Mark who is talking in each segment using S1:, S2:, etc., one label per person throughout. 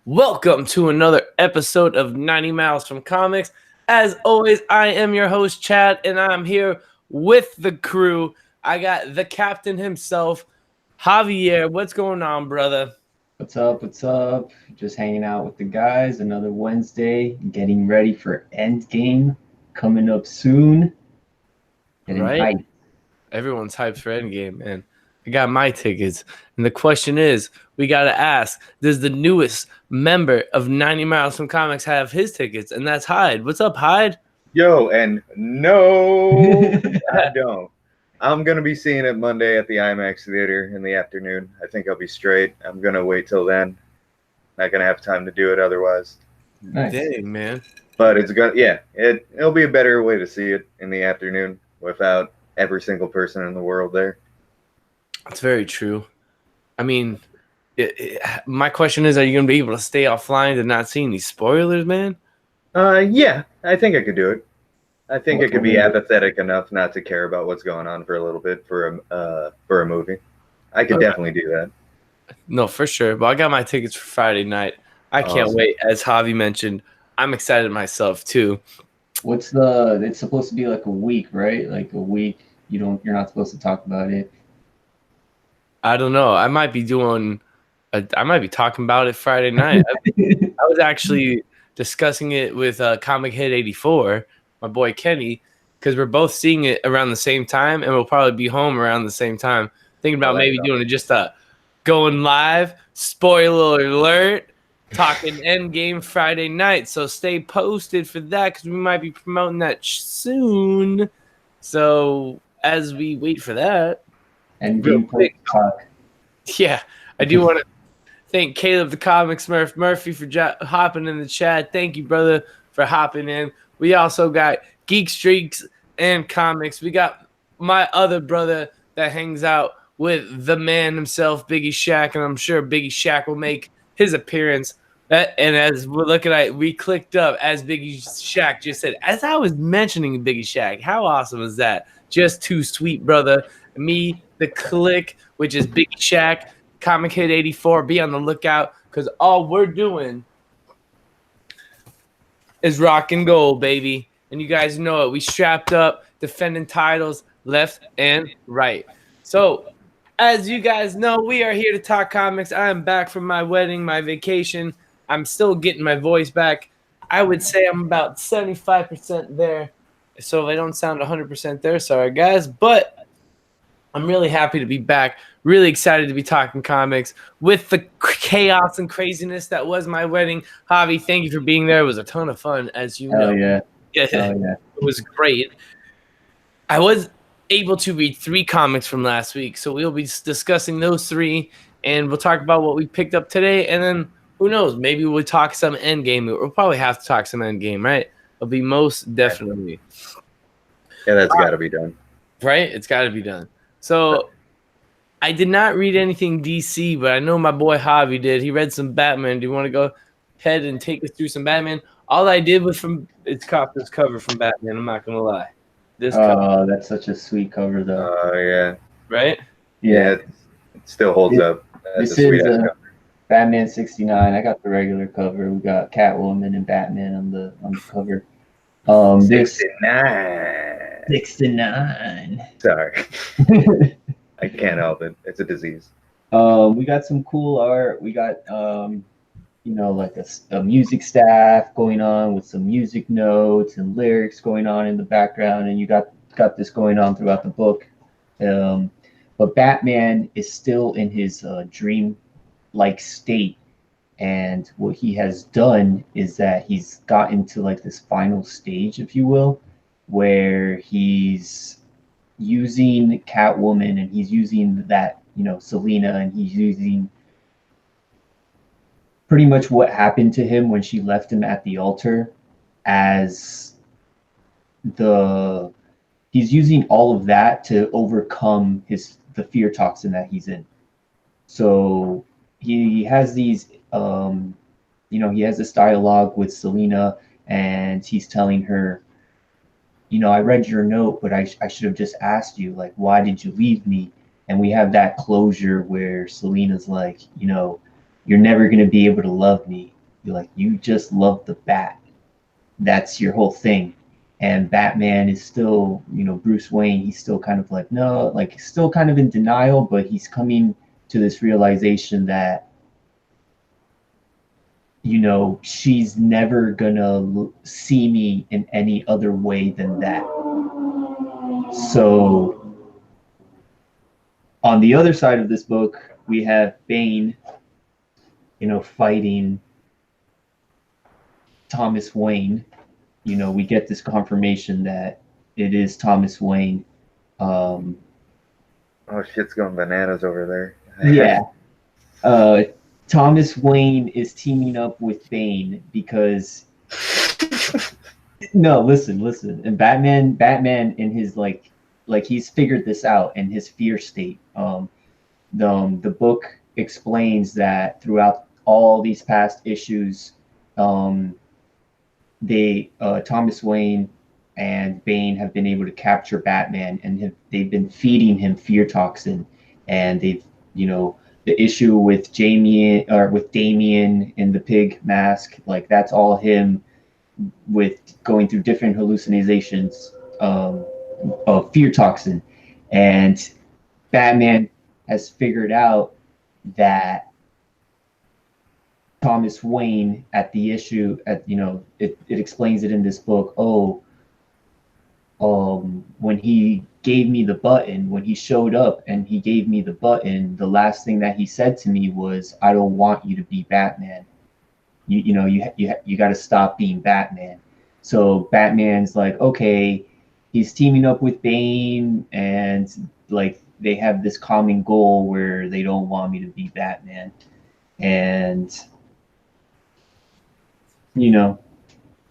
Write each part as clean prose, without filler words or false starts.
S1: Welcome to another episode of 90 Miles from Comics. As always, I am your host, Chad, and I'm here with the crew. I got the captain himself, Javier. What's going on, brother?
S2: What's up? What's up? Just hanging out with the guys. Another Wednesday. Getting ready for Endgame coming up soon. Getting
S1: Right?
S2: hyped.
S1: Everyone's hyped for Endgame, man. I got my tickets. And the question is, we got to ask, does the newest member of 90 Miles from Comics have his tickets? And that's Hyde. What's up, Hyde?
S3: Yo, and no, I don't. I'm going to be seeing it Monday at the IMAX theater in the afternoon. I think I'll be straight. I'm going to wait till then. Not going to have time to do it otherwise.
S2: Nice.
S1: Dang, man.
S3: But it's going to, it'll be a better way to see it in the afternoon without every single person in the world there.
S1: That's very true. I mean, my question is, are you going to be able to stay offline to not see any spoilers, man?
S3: Yeah, I think I could do it. I think it could be apathetic enough not to care about what's going on for a little bit for a movie. I could definitely do that.
S1: No, for sure. But I got my tickets for Friday night. I can't wait. As Javi mentioned, I'm excited myself too.
S2: It's supposed to be like a week, right? Like a week. You're not supposed to talk about it.
S1: I don't know. I might be talking about it Friday night. I was actually discussing it with Comic Head 84, my boy Kenny, because we're both seeing it around the same time, and we'll probably be home around the same time. Thinking about maybe doing just going live, spoiler alert, talking Endgame Friday night. So stay posted for that because we might be promoting that soon. So as we wait for that,
S2: Endgame talk.
S1: Yeah, I do want to thank Caleb the Comic Smurf Murphy for hopping in the chat. Thank you, brother, for hopping in. We also got Geek Streaks and Comics. We got my other brother that hangs out with the man himself, Biggie Shack, and I'm sure Biggie Shack will make his appearance. And as we're looking at it, we clicked up as Biggie Shack just said, as I was mentioning Biggie Shack, how awesome is that? Just too sweet, brother. Me, the click, which is Biggie Shack, Comic Hit 84. Be on the lookout because all we're doing is rock and gold, baby. And you guys know it. We strapped up, defending titles left and right. So, as you guys know, we are here to talk comics. I am back from my wedding, my vacation. I'm still getting my voice back. I would say I'm about 75% there. So if I don't sound 100% there, sorry, guys. But I'm really happy to be back. Really excited to be talking comics with the chaos and craziness that was my wedding. Javi, thank you for being there. It was a ton of fun, as you know.
S2: Yeah.
S1: It was great. I was able to read 3 comics from last week, so we'll be discussing those 3, and we'll talk about what we picked up today, and then who knows, maybe we'll talk some Endgame. We'll probably have to talk some Endgame, right? It'll be most definitely.
S3: Yeah, that's got to be done.
S1: Right? It's got to be done. So I did not read anything DC, but I know my boy Javi did. He read some Batman. Do you want to go ahead and take us through some Batman? All I did was it's caught this cover from Batman. I'm not going to lie. This cover.
S2: That's such a sweet cover, though.
S3: Yeah.
S1: Right?
S3: Yeah, it still holds up.
S2: This is Batman 69. I got the regular cover. We got Catwoman and Batman on the cover.
S3: 69.
S2: 69.
S3: Sorry. I can't help it. It's a disease.
S2: We got some cool art. We got like a music staff going on with some music notes and lyrics going on in the background, and you got this going on throughout the book. But Batman is still in his dream-like state, and what he has done is that he's gotten to like this final stage, if you will, where he's using Catwoman and he's using that, Selena, and he's using pretty much what happened to him when she left him at the altar as he's using all of that to overcome the fear toxin that he's in. So he has these he has this dialogue with Selena, and he's telling her, I read your note, but I should have just asked you, like, why did you leave me? And we have that closure where Selena's like, you're never going to be able to love me. You're like, you just love the bat. That's your whole thing. And Batman is still, Bruce Wayne, he's still kind of like, no, like still kind of in denial, but he's coming to this realization that, she's never gonna see me in any other way than that. So on the other side of this book, we have Bane, fighting Thomas Wayne. We get this confirmation that it is Thomas Wayne.
S3: Oh, shit's going bananas over there.
S2: Yeah. Thomas Wayne is teaming up with Bane because no, listen. And Batman in his like he's figured this out in his fear state. The book explains that throughout all these past issues, Thomas Wayne and Bane have been able to capture Batman, and they've been feeding him fear toxin, and they've the issue with Damian in the pig mask, like that's all him with going through different hallucinations of fear toxin, and Batman has figured out that Thomas Wayne at the issue it explains it in this book. When he gave me the button, when he showed up and he gave me the button, the last thing that he said to me was, "I don't want you to be Batman. You got to stop being Batman." So Batman's like, okay, he's teaming up with Bane, and like they have this common goal where they don't want me to be Batman, and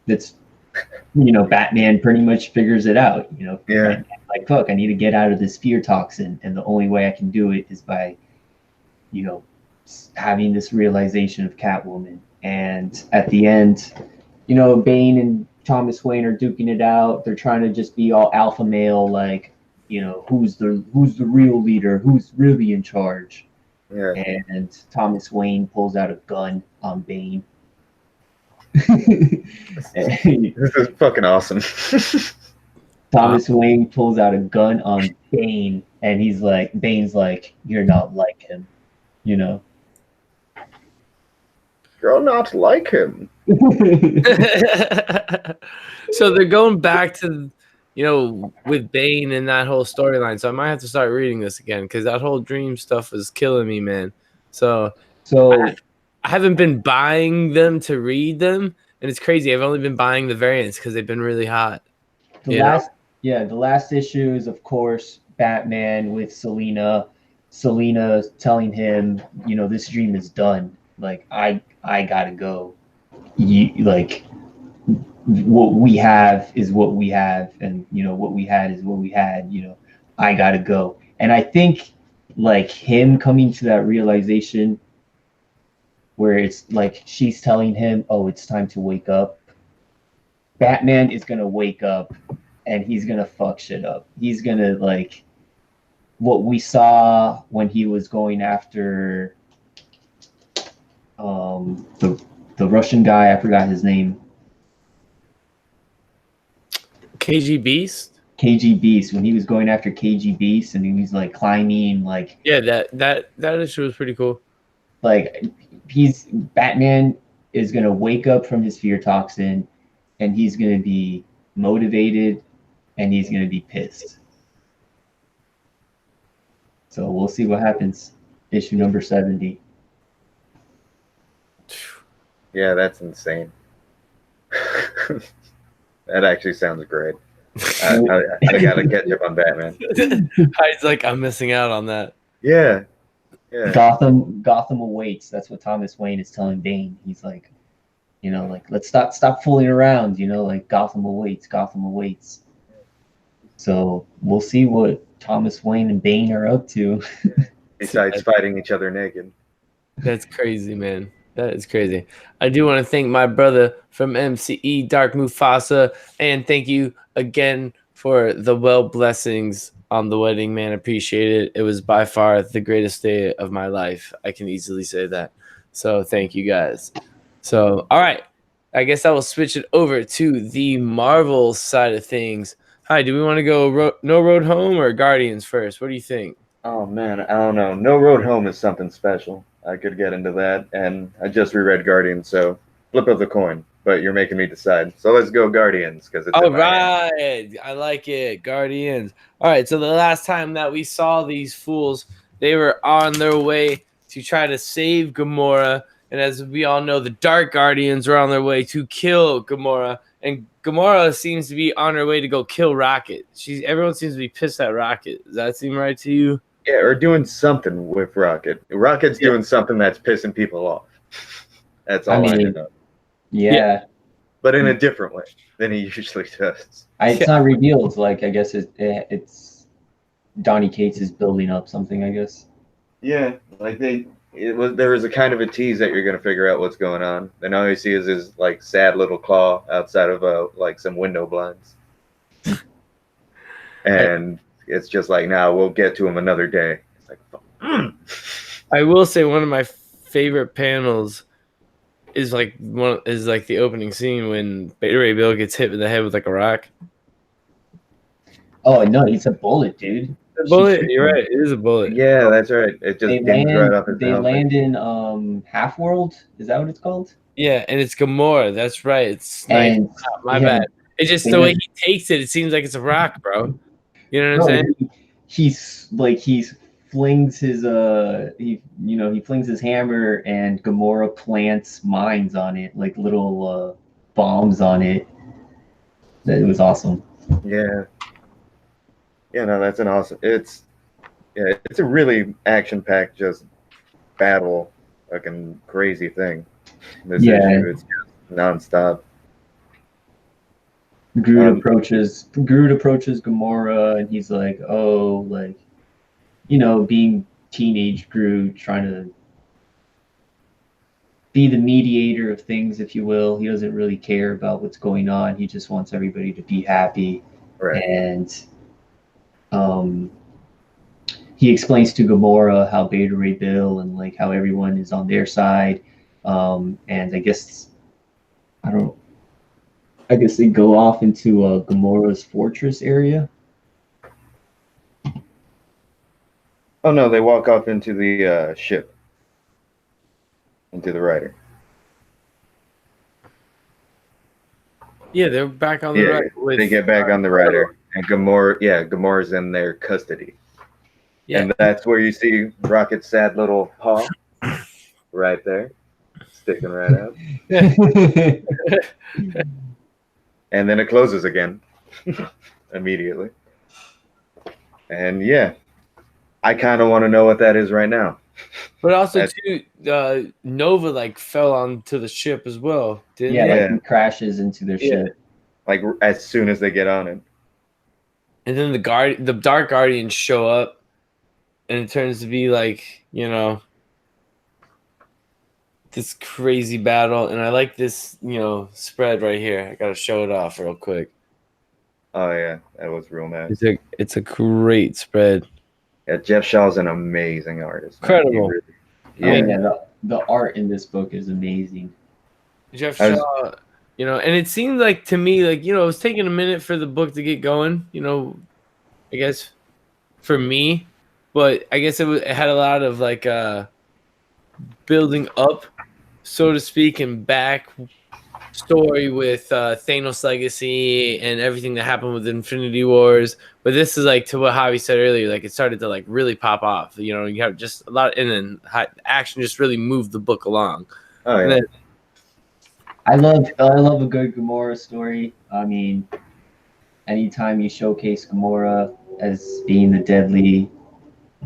S2: that's Batman pretty much figures it out.
S3: Yeah.
S2: Like, fuck, I need to get out of this fear toxin, and the only way I can do it is by, having this realization of Catwoman. And at the end, Bane and Thomas Wayne are duking it out. They're trying to just be all alpha male, like, who's the real leader, who's really in charge.
S3: Yeah.
S2: And Thomas Wayne pulls out a gun on Bane.
S3: This is fucking awesome.
S2: Thomas Wayne pulls out a gun on Bane, and Bane's like, "You're not like him,"
S3: You're not like him.
S1: So they're going back to, with Bane and that whole storyline. So I might have to start reading this again because that whole dream stuff was killing me, man. So I haven't been buying them to read them, and it's crazy. I've only been buying the variants because they've been really hot.
S2: The last issue is, of course, Batman with Selina. Selina telling him, this dream is done. Like, I gotta go. What we have is what we have, and what we had is what we had. I gotta go. And I think like him coming to that realization where it's like she's telling him, "Oh, it's time to wake up." Batman is gonna wake up, and he's gonna fuck shit up. He's gonna like what we saw when he was going after the Russian guy. I forgot his name.
S1: KG Beast.
S2: KG Beast, when he was going after KG Beast, and he was like climbing, like
S1: that issue was pretty cool.
S2: Like Batman is gonna wake up from his fear toxin, and he's gonna be motivated, and he's gonna be pissed. So we'll see what happens. Issue number 70.
S3: Yeah, that's insane. That actually sounds great. I gotta catch up on Batman.
S1: He's like, I'm missing out on that.
S3: Yeah.
S2: Gotham awaits. That's what Thomas Wayne is telling Bane. He's like, let's stop fooling around. Like Gotham awaits. So we'll see what Thomas Wayne and Bane are up to.
S3: Besides fighting each other naked.
S1: That's crazy, man. That is crazy. I do want to thank my brother from MCE, Dark Mufasa, and thank you again for the well blessings on the wedding, man. Appreciate it. It was by far the greatest day of my life. I can easily say that. So thank you guys. So, all right. I guess I will switch it over to the Marvel side of things. Hi, do we want to go No Road Home or Guardians first? What do you think?
S3: Oh man, I don't know. No Road Home is something special. I could get into that, and I just reread Guardians, so flip of the coin. But you're making me decide. So let's go Guardians because it's
S1: All
S3: in my hand.
S1: right. I like it. Guardians. All right. So the last time that we saw these fools, they were on their way to try to save Gamora. And as we all know, the Dark Guardians were on their way to kill Gamora. And Gamora seems to be on her way to go kill Rocket. Everyone seems to be pissed at Rocket. Does that seem right to you?
S3: Yeah, or doing something with Rocket. Rocket's doing something that's pissing people off. That's all I know.
S2: Yeah.
S3: But in a different way than he usually does.
S2: It's not revealed. Like, I guess it's Donny Cates is building up something, I guess.
S3: Yeah, like there was a kind of a tease that you're gonna figure out what's going on. And all you see is his like sad little claw outside of like some window blinds. And it's just like, now we'll get to him another day. It's like,
S1: I will say one of my favorite panels is like the opening scene when Beta Ray Bill gets hit in the head with like a rock.
S2: Oh no, it's a bullet, dude.
S1: A bullet. You're right. It is a bullet.
S3: Yeah, that's right. It just dings right off his helmet.
S2: They land in Half World. Is that what it's called?
S1: Yeah, and it's Gamora. That's right. It's
S2: and
S1: nice. My bad. It's just the way he takes it. It seems like it's a rock, bro. You know what I'm saying?
S2: He flings his he flings his hammer, and Gamora plants mines on it, like little bombs on it. It was awesome.
S3: Yeah. Yeah, no, that's an awesome. It's a really action-packed, just battle, fucking crazy thing. This issue, it's just nonstop.
S2: Groot approaches Gamora, and he's like, "Oh, like, being teenage Groot, trying to be the mediator of things, if you will. He doesn't really care about what's going on. He just wants everybody to be happy."
S3: Right.
S2: And he explains to Gamora how Beta Ray Bill and like how everyone is on their side. And I guess they go off into Gamora's fortress area.
S3: Oh no, they walk off into the ship, into the Rider.
S1: Yeah, they're back on the Rider.
S3: They get back on the Rider, and Gamora's in their custody. Yeah. And that's where you see Rocket's sad little paw, right there, sticking right out. And then it closes again, immediately. And yeah, I kind of want to know what that is right now.
S1: But also, too, Nova like fell onto the ship as well, didn't he?
S2: Like he crashes into their ship.
S3: Like as soon as they get on it.
S1: And then the Dark Guardians show up, and it turns to be like, this crazy battle. And I like this, spread right here. I gotta show it off real quick.
S3: Oh yeah, that was real nice.
S1: It's a great spread.
S3: Yeah, Jeff Shaw's an amazing artist.
S1: Incredible.
S2: The art in this book is amazing.
S1: Jeff Shaw, and it seemed like to me, like, it was taking a minute for the book to get going, I guess for me, but I guess it had a lot of like building up, so to speak, and back story with Thanos' legacy and everything that happened with Infinity Wars. But this is like, to what Javi said earlier, like it started to like really pop off. You have just a lot, and then action just really moved the book along.
S3: Oh yeah.
S2: I love a good Gamora story. I mean, anytime you showcase Gamora as being the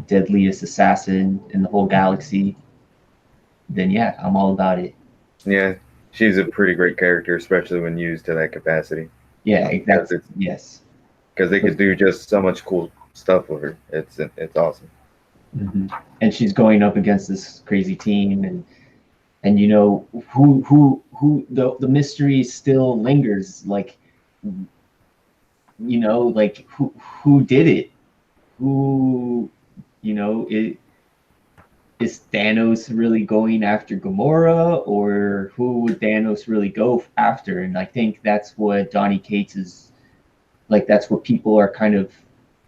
S2: deadliest assassin in the whole galaxy, then yeah, I'm all about it.
S3: Yeah, she's a pretty great character, especially when used to that capacity.
S2: Yeah, exactly. Yes.
S3: Because they could do just so much cool stuff with her. It's awesome.
S2: Mm-hmm. And she's going up against this crazy team, and who the mystery still lingers. Like, like who did it? Who, is Thanos really going after Gamora, or who would Thanos really go after? And I think that's what Donny Cates is like. That's what people are kind of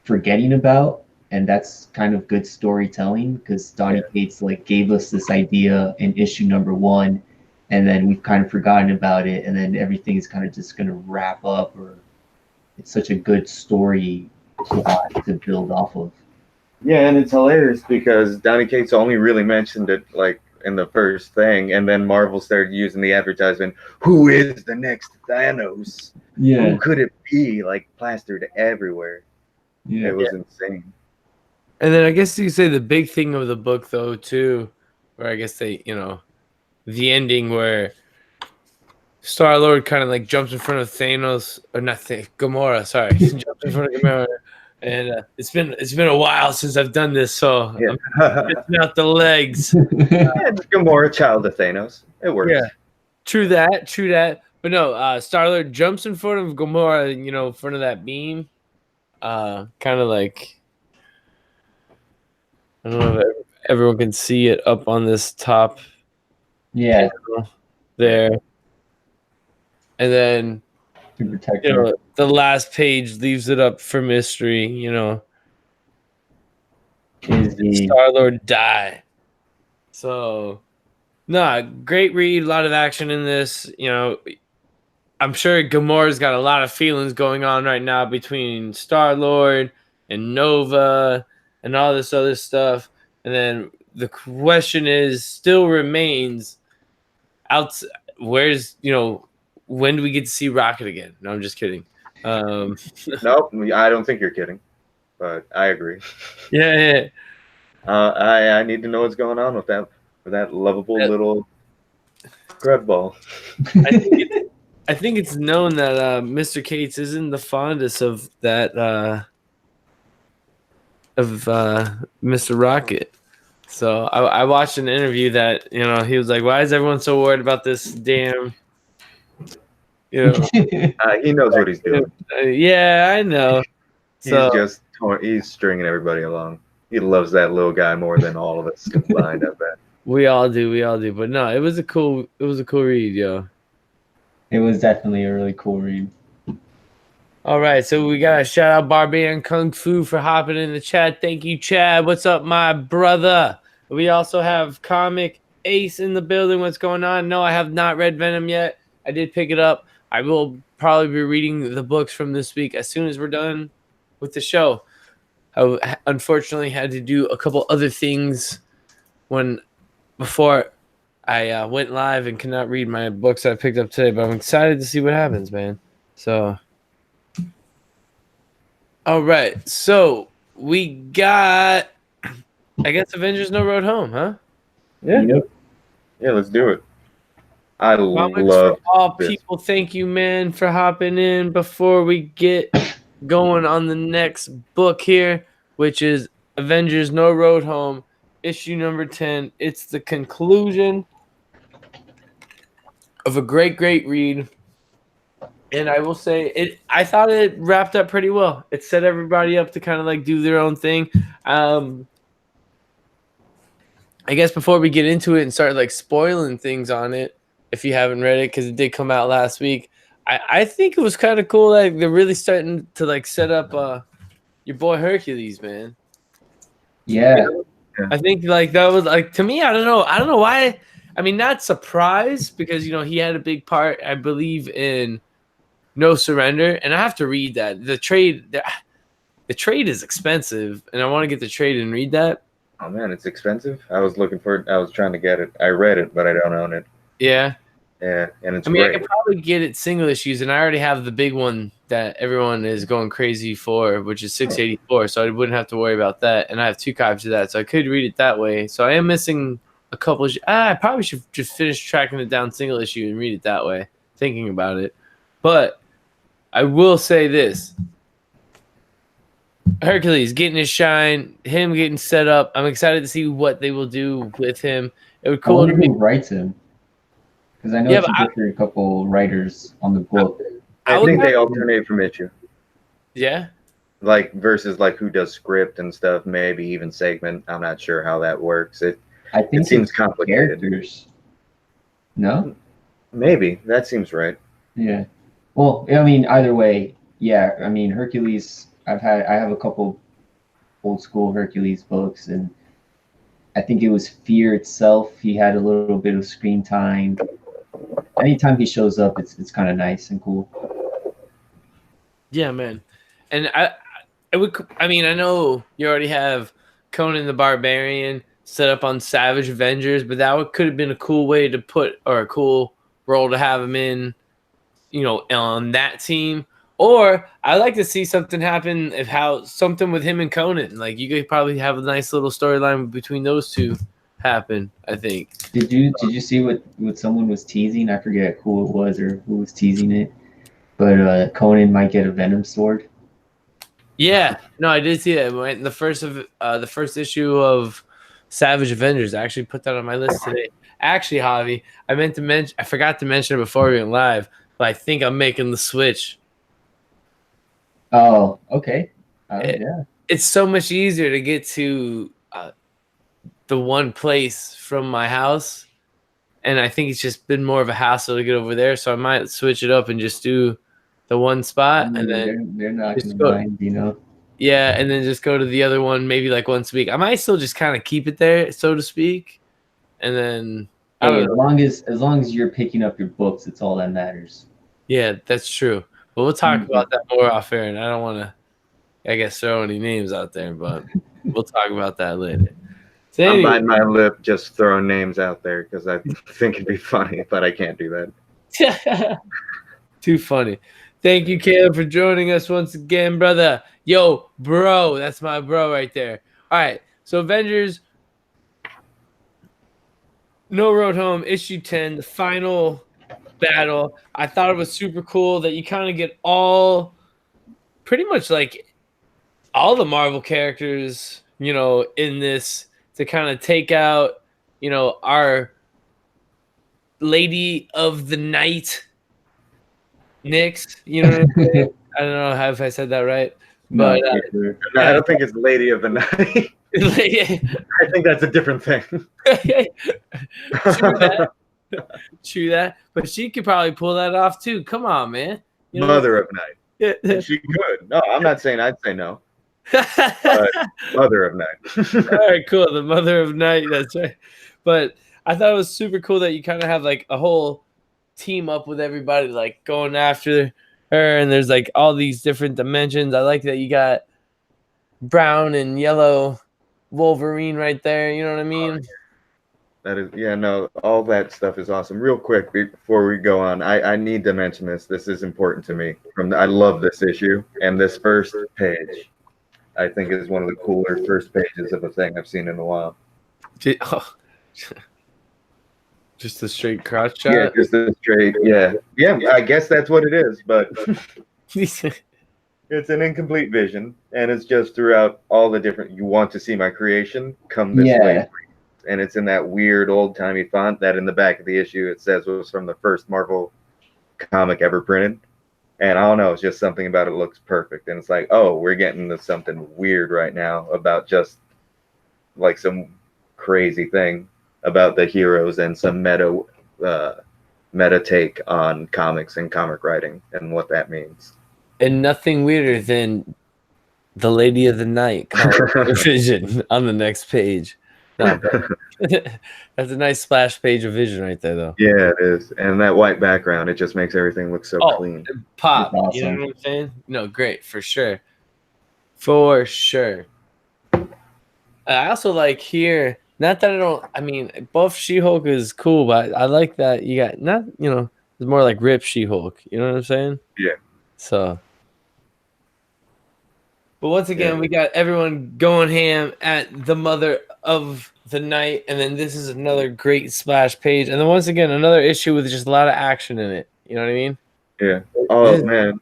S2: forgetting about, and that's kind of good storytelling because Donny Cates like gave us this idea in issue number 1, and then we've kind of forgotten about it, and then everything is kind of just going to wrap up. Or it's such a good story plot to build off of.
S3: Yeah, and it's hilarious because Donny Cates only really mentioned it like in the first thing, and then Marvel started using the advertisement, who is the next Thanos?
S2: Yeah.
S3: Who could it be? Like plastered everywhere.
S2: Yeah.
S3: It was insane.
S1: And then I guess you say the big thing of the book, though, too, where I guess they, the ending where Star-Lord kind of like jumps in front of Thanos, or not Gamora, sorry. Jumps in front of Gamora. And it's been a while since I've done this, so I'm getting out the legs.
S3: Gamora, child of Thanos. It works.
S1: Yeah, true that. But no, Star-Lord jumps in front of Gamora, in front of that beam. Kind of like, I don't know if everyone can see it up on this top.
S2: Yeah.
S1: There. And then,
S2: To protect her.
S1: the last page leaves it up for mystery,
S2: Is the
S1: Star-Lord die? So, no, great read, a lot of action in this. I'm sure Gamora's got a lot of feelings going on right now between Star-Lord and Nova and all this other stuff. And then the question still remains, where's, when do we get to see Rocket again? No, I'm just kidding.
S3: Nope, I don't think you're kidding, but I agree.
S1: Yeah.
S3: I need to know what's going on with that lovable little grub ball.
S1: I think it's known that Mr. Cates isn't the fondest of that Mr. Rocket. So I watched an interview that he was like, "Why is everyone so worried about this damn?"
S3: He knows what he's doing.
S1: Yeah, I know.
S3: He's stringing everybody along. He loves that little guy more than all of us combined. I bet.
S1: We all do. But no, it was a cool read, yo.
S2: It was definitely a really cool read.
S1: All right, so we got to shout out Barbarian Kung Fu for hopping in the chat. Thank you, Chad. What's up, my brother? We also have Comic Ace in the building. What's going on? No, I have not read Venom yet. I did pick it up. I will probably be reading the books from this week as soon as we're done with the show. I unfortunately had to do a couple other things before I went live and could not read my books I picked up today, but I'm excited to see what happens, man. So, all right. So we got, I guess, Avengers No Road Home, huh?
S3: Yeah. Yep. Yeah, let's do it. I
S1: Comics
S3: love
S1: for all
S3: this.
S1: people. Thank you, man, for hopping in before we get going on the next book here, which is Avengers No Road Home, issue number 10. It's the conclusion of a great read. And I will say I thought it wrapped up pretty well. It set everybody up to kind of like do their own thing. I guess before we get into it and start like spoiling things on it, if you haven't read it, because it did come out last week, I think it was kind of cool. Like they're really starting to like set up your boy Hercules, man.
S2: Yeah.
S1: I think like that was like, to me, I don't know why. I mean, not surprised because he had a big part, I believe, in No Surrender, and I have to read that. The trade is expensive, and I want to get the trade and read that.
S3: Oh man, it's expensive. I was trying to get it. I read it, but I don't own it.
S1: Yeah.
S3: Yeah, and it's.
S1: I could probably get it single issues, and I already have the big one that everyone is going crazy for, which is 684. So I wouldn't have to worry about that, and I have 2 copies of that, so I could read it that way. So I am missing a couple. I probably should just finish tracking it down single issue and read it that way. Thinking about it, but I will say this: Hercules getting his shine, him getting set up. I'm excited to see what they will do with him. It would cool to
S2: who writes him. Because I know it's a couple writers on the book.
S3: I think they alternate from issue.
S1: Yeah.
S3: Like versus like who does script and stuff, maybe even segment. I'm not sure how that works.
S2: I think
S3: It seems
S2: it's
S3: complicated.
S2: characters. No?
S3: Maybe that seems right.
S2: Yeah. Well, I mean, either way, yeah. I mean, Hercules. I have a couple old school Hercules books, and I think it was Fear itself. He had a little bit of screen time. Anytime he shows up, it's kind of nice and cool.
S1: Yeah, man. And I mean, I know you already have Conan the Barbarian set up on Savage Avengers, but could have been a cool way to put, or a cool role to have him in, on that team. Or I like to see something happen something with him and Conan. Like you could probably have a nice little storyline between those two happen, I think.
S2: Did you see what someone was teasing? I forget who it was or who was teasing it, but Conan might get a Venom sword.
S1: Yeah, no, I did see that. The first issue of Savage Avengers. I actually put that on my list today. Actually, Javi, I forgot to mention it before we went live, but I think I'm making the switch.
S2: Oh, okay. Yeah.
S1: It's so much easier to get to the one place from my house, and I think it's just been more of a hassle to get over there. So I might switch it up and just do the one spot, and then
S2: they're not
S1: just
S2: gonna mind, you know.
S1: Yeah, and then just go to the other one maybe like once a week. I might still just kind of keep it there, so to speak, and then I don't know.
S2: As long as you're picking up your books, it's all that matters.
S1: Yeah, that's true. But we'll talk about that more off air, and I don't want to, I guess, throw any names out there, but we'll talk about that later. So
S3: I'm biting my lip just throwing names out there because I think it'd be funny, but I can't do that.
S1: Too funny. Thank you, Caleb, for joining us once again, brother. Yo, bro, that's my bro right there. All right, so Avengers No Road Home, issue 10, the final battle. I thought it was super cool that you kind of get pretty much like all the Marvel characters, in this to kind of take out, our Lady of the Night, Nyx. You know what I'm saying? I don't know if I said that right, but
S3: no, I don't think it's Lady of the Night. I think that's a different thing.
S1: True that. But she could probably pull that off too. Come on, man.
S3: Mother of Night. She could. No, I'm not saying I'd say no. But Mother of Night.
S1: All right, cool. The Mother of Night. That's right. But I thought it was super cool that you kind of have like a whole team up with everybody, like going after her, and there's like all these different dimensions. I like that you got brown and yellow Wolverine right there. You know what I mean?
S3: That is, yeah, no, all that stuff is awesome. Real quick before we go on, I need to mention this. This is important to me. I love this issue, and this first page, I think, is one of the cooler first pages of a thing I've seen in a while.
S1: Just a straight crotch shot?
S3: Yeah, just a straight, yeah. I guess that's what it is, but it's an incomplete vision, and it's just throughout all the different, you want to see my creation, come this way. And it's in that weird old-timey font that in the back of the issue it says was from the first Marvel comic ever printed. And I don't know, it's just something about it looks perfect. And it's like, oh, we're getting to something weird right now about just like some crazy thing about the heroes and some meta take on comics and comic writing and what that means.
S1: And nothing weirder than the Lady of the Night vision on the next page. No, that's a nice splash page of vision right there, though.
S3: Yeah, it is. And that white background, it just makes everything look so clean.
S1: Pop. Awesome. You know what I'm saying? No, great. For sure. For sure. I also like here, not that I mean, both She-Hulk is cool, but I like that you got, it's more like Rip She-Hulk. You know what I'm saying?
S3: Yeah.
S1: So. But once again, we got everyone going ham at the Mother of the Night, and then this is another great splash page, and then once again another issue with just a lot of action in it. You know what I mean?
S3: Yeah. Oh man,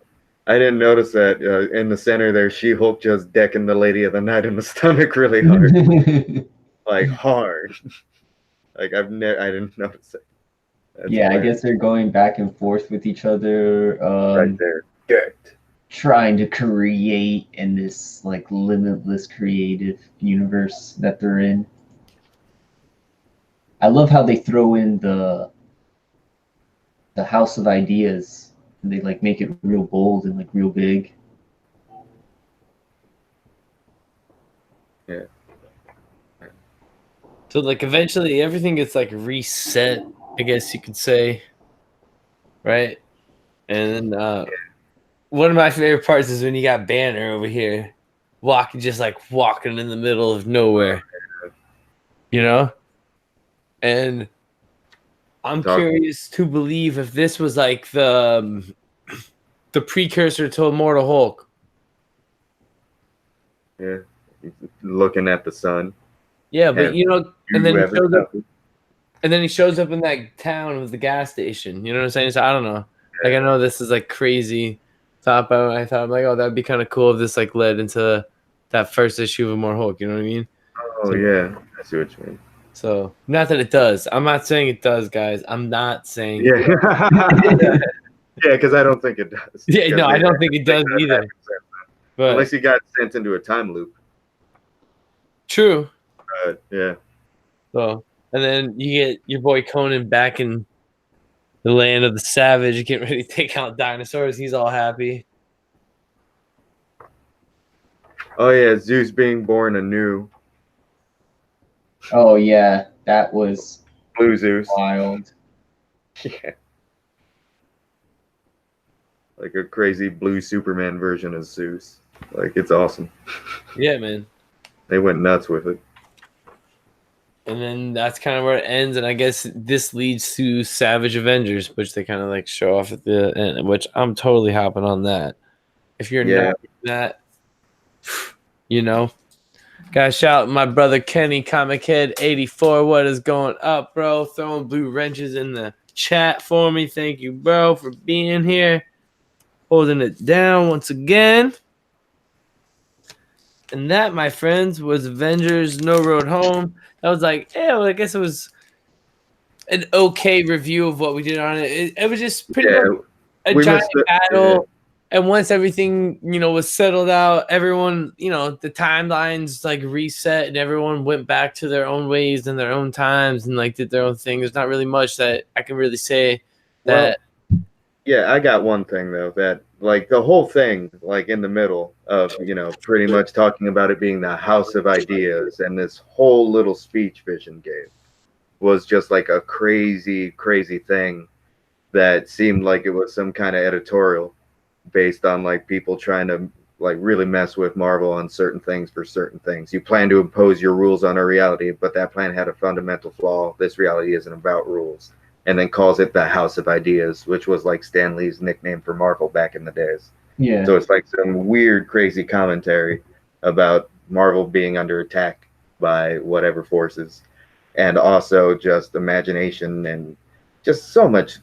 S3: I didn't notice that in the center there, She-Hulk just decking the Lady of the Night in the stomach really hard, like hard. Like I didn't notice it.
S2: That's hilarious. I guess they're going back and forth with each other.
S3: Right there. Good.
S2: Trying to create in this like limitless creative universe that they're in. I love how they throw in the house of ideas, and they like make it real bold and like real big.
S3: Yeah.
S1: So like eventually everything gets like reset, I guess you could say, right? And then one of my favorite parts is when you got Banner over here walking in the middle of nowhere, you know? And I'm curious to believe if this was like the precursor to Immortal Hulk.
S3: Yeah. Looking at the sun.
S1: Yeah, but you know, and then he shows up in that town with the gas station. You know what I'm saying? So I don't know. Like I know this is like crazy thought, but I thought like, oh, that'd be kind of cool if this like led into that first issue of Immortal Hulk. You know what I mean?
S3: Oh
S1: So,
S3: yeah, I see what you mean.
S1: So not that it does. I'm not saying it does, guys. I'm not saying.
S3: Yeah. Yeah, because I don't think it does.
S1: Yeah, no, I don't think it does either. But
S3: unless you got sent into a time loop.
S1: True.
S3: Yeah.
S1: So, and then you get your boy Conan back in the land of the savage, getting ready to take out dinosaurs. He's all happy.
S3: Oh yeah, Zeus being born anew.
S2: Oh yeah, that was
S3: Blue Zeus.
S2: wild.
S3: Yeah. Like a crazy blue Superman version of Zeus. Like it's awesome.
S1: Yeah, man.
S3: They went nuts with it.
S1: And then that's kind of where it ends. And I guess this leads to Savage Avengers, which they kind of like show off at the end, which I'm totally hopping on that. If you're not that, you know. Gotta shout out my brother Kenny, Comic Head 84. What is going up, bro? Throwing blue wrenches in the chat for me. Thank you, bro, for being here. Holding it down once again. And that, my friends, was Avengers No Road Home. I was like, yeah, well, I guess it was an okay review of what we did on it. It was just pretty much a giant battle. Yeah. And once everything, you know, was settled out, everyone, you know, the timelines like reset and everyone went back to their own ways and their own times and like did their own thing. There's not really much that I can really say that.
S3: Well, yeah, I got one thing though, that like the whole thing, like in the middle of, you know, pretty much talking about it being the house of ideas and this whole little speech Vision gave was just like a crazy, crazy thing that seemed like it was some kind of editorial based on like people trying to like really mess with Marvel on certain things for certain things. You plan to impose your rules on our reality, but that plan had a fundamental flaw. This reality isn't about rules. And then calls it the House of Ideas, which was like Stan Lee's nickname for Marvel back in the days.
S2: Yeah.
S3: So it's like some weird, crazy commentary about Marvel being under attack by whatever forces. And also just imagination and just so much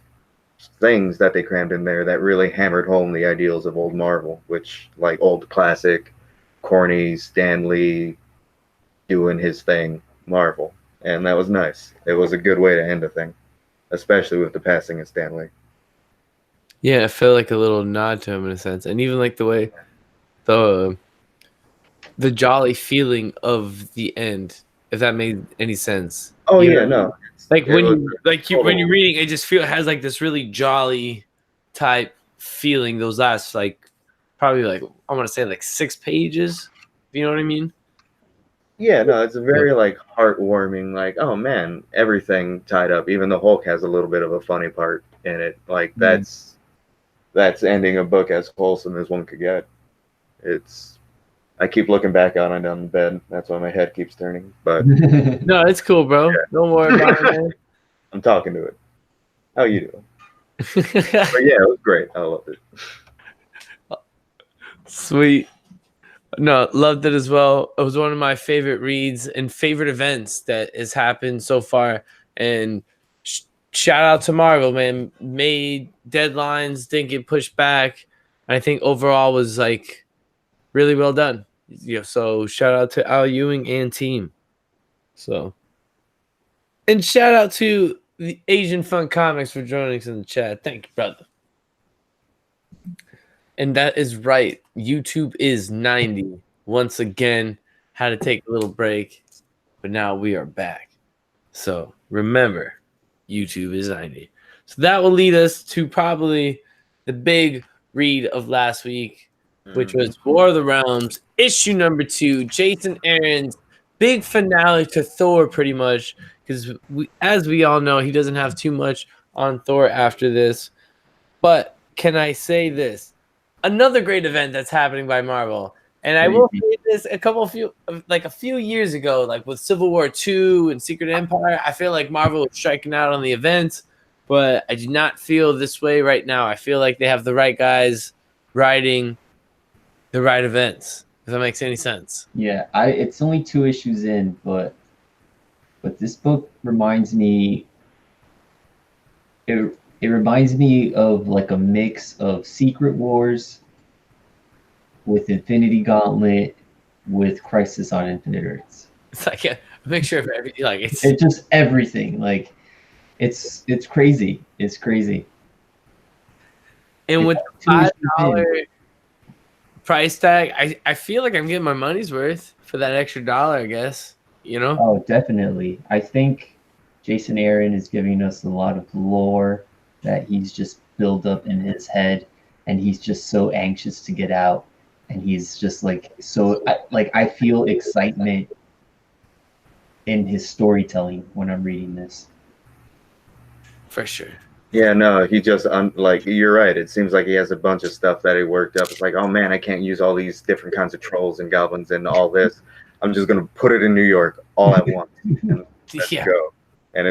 S3: things that they crammed in there that really hammered home the ideals of old Marvel, which like old classic, corny Stan Lee doing his thing, Marvel. And that was nice. It was a good way to end a thing, especially with the passing of Stan Lee.
S1: Yeah, I felt like a little nod to him in a sense. And even like the way the jolly feeling of the end, if that made any sense.
S3: Oh yeah, no.
S1: Like when you're reading, it just it has like this really jolly type feeling. Those last like probably like I want to say like 6 pages. You know what I mean?
S3: Yeah, no, it's a very like heartwarming. Like, oh man, everything tied up. Even the Hulk has a little bit of a funny part in it. Like that's ending a book as wholesome as one could get. I keep looking back on it on the bed. That's why my head keeps turning. But
S1: no, it's cool, bro. Yeah. Don't worry about it, man.
S3: I'm talking to it. How you doing? But yeah, it was great. I loved it.
S1: Sweet. No, loved it as well. It was one of my favorite reads and favorite events that has happened so far. And shout out to Marvel, man. Made deadlines, didn't get pushed back. I think overall was like really well done. Yeah, so shout out to Al Ewing and team. So, and shout out to the Asian Fun Comics for joining us in the chat. Thank you, brother. And that is right. YouTube is 90. Once again, had to take a little break, but now we are back. So remember, YouTube is 90. So that will lead us to probably the big read of last week, which was War of the Realms, issue number 2, Jason Aaron's big finale to Thor, pretty much, because as we all know, he doesn't have too much on Thor after this. But can I say this? Another great event that's happening by Marvel. And I will say this a few years ago, like with Civil War II and Secret Empire, I feel like Marvel was striking out on the events, but I do not feel this way right now. I feel like they have the right guys writing the right events. If that makes any sense.
S2: Yeah, it's only 2 issues in, but this book reminds me. It reminds me of like a mix of Secret Wars with Infinity Gauntlet with Crisis on Infinite Earths.
S1: It's like a mixture of everything. Like it's
S2: just everything. Like it's crazy. It's crazy.
S1: And with $5 price tag, I feel like I'm getting my money's worth for that extra $1, I guess. You know?
S2: Oh, definitely. I think Jason Aaron is giving us a lot of lore that he's just built up in his head, and he's just so anxious to get out. And he's just like I feel excitement in his storytelling when I'm reading this.
S1: For sure.
S3: Yeah, no, he just like you're right. It seems like he has a bunch of stuff that he worked up. It's like, oh man, I can't use all these different kinds of trolls and goblins and all this. I'm just gonna put it in New York all at once and let's go. And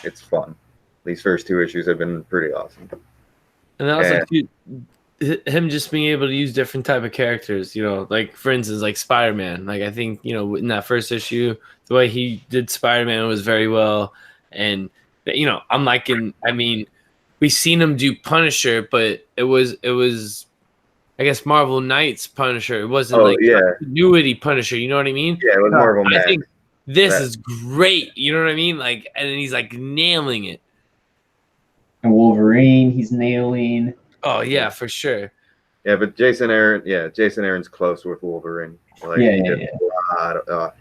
S3: it's fun. These first 2 issues have been pretty awesome.
S1: And also, him just being able to use different type of characters, you know, like for instance, like Spider-Man. Like I think, you know, in that first issue, the way he did Spider-Man was very well. And you know, I'm liking. I mean, we've seen him do Punisher, but it was I guess Marvel Knights Punisher. It wasn't continuity Punisher. You know what I mean?
S3: Yeah, it was Marvel.
S1: I think this is great. You know what I mean? Like, and he's like nailing it.
S2: And Wolverine, he's nailing.
S1: Oh yeah, for sure.
S3: Yeah, but Jason Aaron's close with Wolverine. Like, I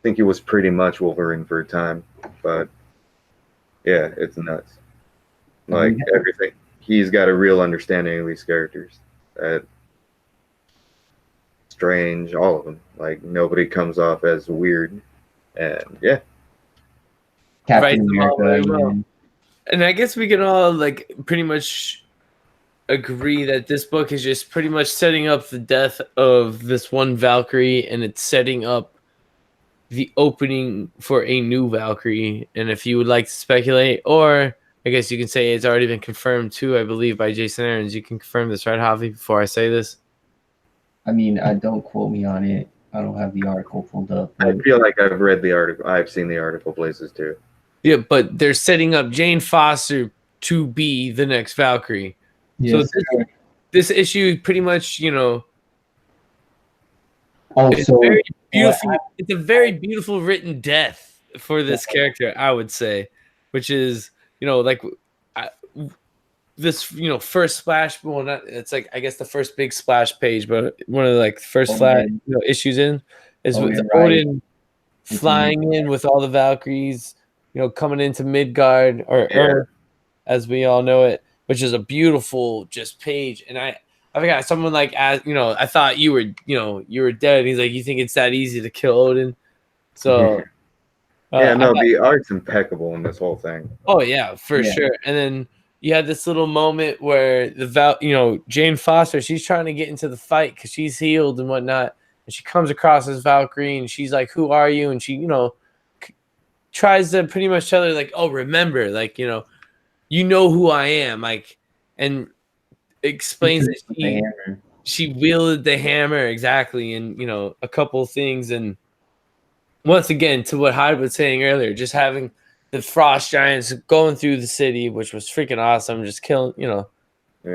S3: think he was pretty much Wolverine for a time, but yeah, it's nuts. Like everything, he's got a real understanding of these characters. Strange, all of them. Like nobody comes off as weird, and yeah.
S2: Captain America.
S1: And I guess we can all like pretty much agree that this book is just pretty much setting up the death of this one Valkyrie, and it's setting up the opening for a new Valkyrie. And if you would like to speculate, or I guess you can say it's already been confirmed too, I believe, by Jason Aaron's. You can confirm this, right, Javi, before I say this?
S2: I mean, don't quote me on it. I don't have the article pulled up.
S3: I feel like I've read the article. I've seen the article places too. Yeah,
S1: but they're setting up Jane Foster to be the next Valkyrie. Yes. So this issue pretty much, you know, it's a very beautiful written death for this character, I would say, which is, you know, like this, you know, first splash. Well, not it's like I guess the first big splash page, but one of the like first issues in is with Odin flying in with all the Valkyries, you know, coming into Midgard or Earth, as we all know it, which is a beautiful just page. And I forgot someone like asked, you know, I thought you were dead. And he's like, you think it's that easy to kill Odin? So
S3: the art's impeccable in this whole thing.
S1: Oh yeah, for sure. And then you had this little moment where Jane Foster, she's trying to get into the fight because she's healed and whatnot, and she comes across as Valkyrie, and she's like, "Who are you?" And she, you know, tries to pretty much tell her like, "Oh, remember, like, you know who I am," like, and explains that she wielded the hammer exactly, and you know, a couple things, and once again, to what Hyde was saying earlier, just having the frost giants going through the city, which was freaking awesome, just killing, you know,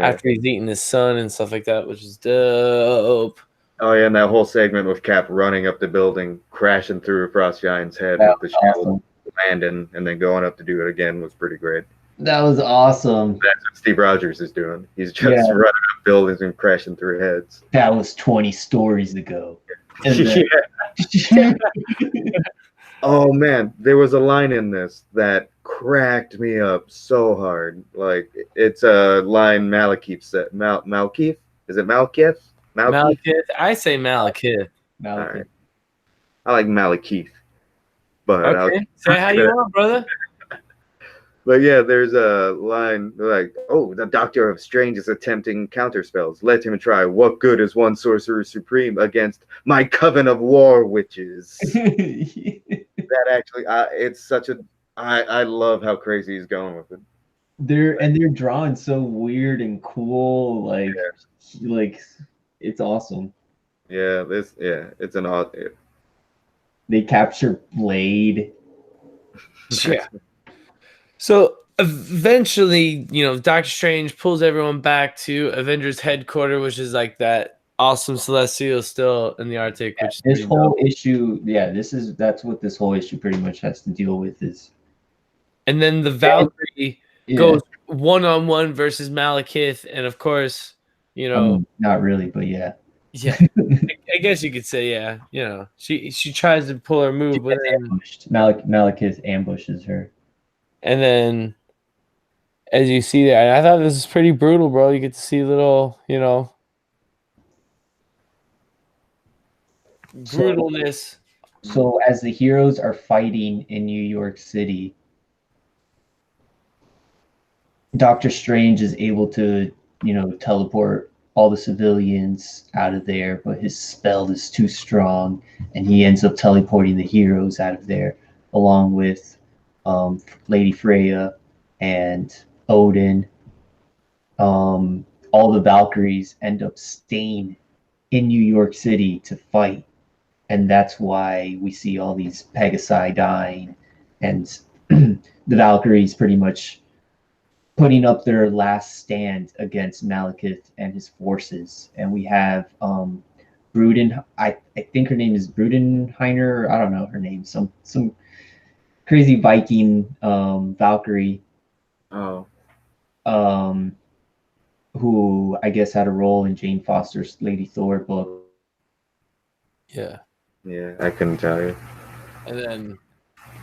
S1: after he's eating his son and stuff like that, which is dope.
S3: Oh yeah, and that whole segment with Cap running up the building, crashing through a frost giant's head with the shield, landing, and then going up to do it again was pretty great.
S2: That was awesome.
S3: That's what Steve Rogers is doing. He's just running up buildings and crashing through heads.
S2: That was 20 stories ago.
S3: Oh man, there was a line in this that cracked me up so hard. Like it's a line Malekith said. Malkeith? Is it Malekith? Malkeith?
S1: Malekith. I say Malekith.
S3: All
S2: Malekith.
S3: right. I like Malekith, but I'll
S1: Okay. Say how
S3: keep
S1: you
S3: it.
S1: want, brother.
S3: But yeah, there's a line like, "Oh, the Doctor of Strange is attempting counterspells. Let him try. What good is one sorcerer supreme against my coven of war witches?" That actually, it's such a. I love how crazy he's going with it.
S2: they're drawn so weird and cool, like it's awesome.
S3: Yeah, it's an odd.
S2: They capture Blade.
S1: Yeah. So eventually, Doctor Strange pulls everyone back to Avengers headquarters, which is like that awesome Celestial still in the Arctic, which is
S2: This
S1: pretty
S2: whole
S1: dope.
S2: issue, yeah, that's what this whole issue pretty much has to deal with is
S1: And then the Valkyrie
S2: yeah.
S1: goes one-on-one versus Malekith, and of course,
S2: Not really, but yeah.
S1: yeah, I guess you could say, yeah, she tries to pull her move, but then,
S2: Ambushed. Malekith ambushes her.
S1: and then as you see there, I thought this was pretty brutal, bro. You get to see little, brutalness.
S2: So as the heroes are fighting in New York City, Doctor Strange is able to, teleport all the civilians out of there, but his spell is too strong, and he ends up teleporting the heroes out of there, along with Lady Freya and Odin. All the Valkyries end up staying in New York City to fight, and that's why we see all these Pegasi dying, and the Valkyries pretty much putting up their last stand against Malekith and his forces. And we have Bruden. I think her name is Brudenheiner. I don't know her name. Some crazy Viking Valkyrie.
S3: Oh.
S2: Who I guess had a role in Jane Foster's Lady Thor book.
S1: Yeah.
S3: Yeah, I couldn't tell you.
S1: And then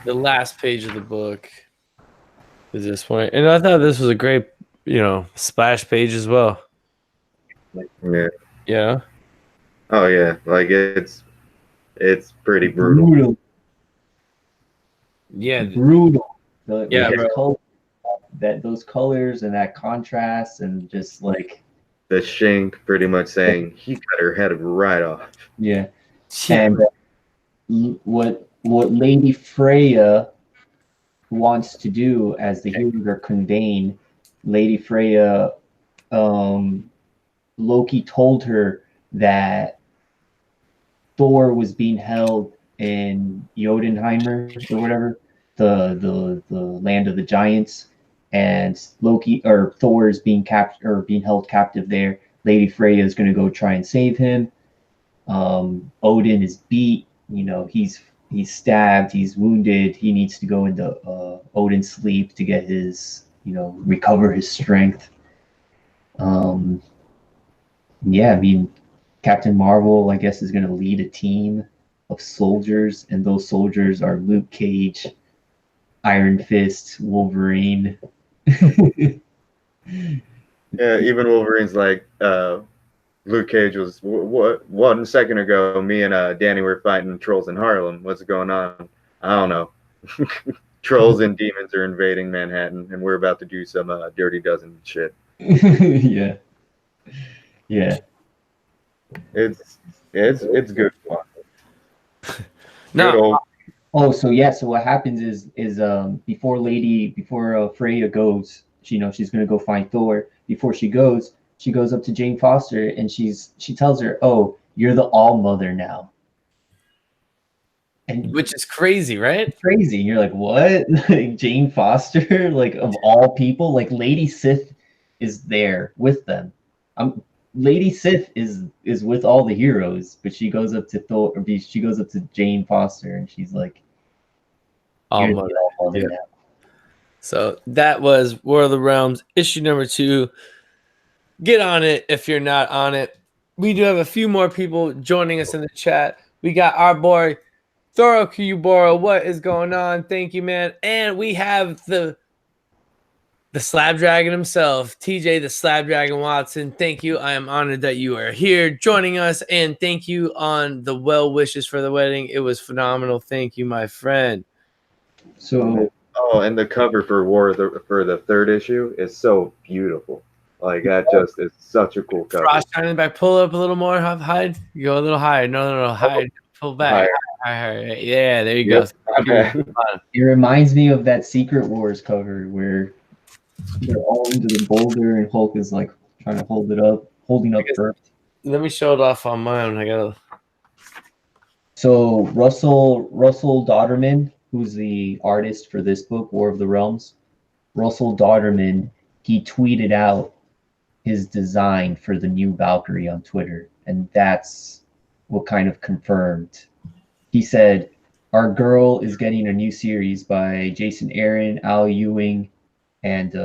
S1: the last page of the book is this point. And I thought this was a great, splash page as well.
S3: Yeah.
S1: Yeah.
S3: Oh yeah, like it's pretty brutal.
S1: Yeah.
S2: Brutal.
S1: Yeah, bro.
S2: Those colors and that contrast and just like
S3: the Shank pretty much saying he cut her head right off.
S2: Yeah. And what Lady Freya wants to do as the heroes are contained, Lady Freya, Loki told her that Thor was being held in Jotunheimer or whatever, the land of the giants, and Thor is being captured or being held captive there. Lady Freya is going to go try and save him. Odin is beat. He's stabbed. He's wounded. He needs to go into Odin's sleep to get his, recover his strength. Yeah, I mean, Captain Marvel, I guess, is going to lead a team of soldiers, and those soldiers are Luke Cage, Iron Fist, Wolverine.
S3: Yeah, even Wolverine's like, Luke Cage was, what 1 second ago, me and Danny were fighting trolls in Harlem. What's going on? I don't know. Trolls and demons are invading Manhattan, and we're about to do some Dirty Dozen shit.
S2: Yeah.
S3: It's good fun.
S1: No.
S2: So what happens is before Freya goes, she's gonna go find Thor. Before she goes up to Jane Foster and she tells her, "Oh, you're the All Mother now." And
S1: which is crazy, right?
S2: Crazy. And you're like, what? Like Jane Foster, like of all people, like Lady Sif is there with them. Lady Sif is with all the heroes, but she goes up to Thor, she goes up to Jane Foster, and she's like,
S1: All Mother. Yeah. So that was War of the Realms issue number 2. Get on it if you're not on it. We do have a few more people joining us in the chat. We got our boy Thoro Kuyubora, what is going on? Thank you, man. And we have the Slab Dragon himself, TJ the Slab Dragon Watson. Thank you. I am honored that you are here joining us, and thank you on the well wishes for the wedding. It was phenomenal. Thank you, my friend.
S2: So,
S3: and the cover for for the third issue is so beautiful. Like that just is such a cool cover.
S1: Frost shining back. Pull up a little more. Hide. You go a little higher. No. Hide. Pull back. Higher. Yeah, there you go.
S2: It reminds me of that Secret Wars cover where they're all into the boulder and Hulk is like trying to holding up Earth.
S1: Let me show it off on mine. I gotta.
S2: So Russell Dodderman, who's the artist for this book, War of the Realms, Russell Dodderman, he tweeted out his design for the new Valkyrie on Twitter, and that's what kind of confirmed. He said, "Our girl is getting a new series by Jason Aaron, Al Ewing, and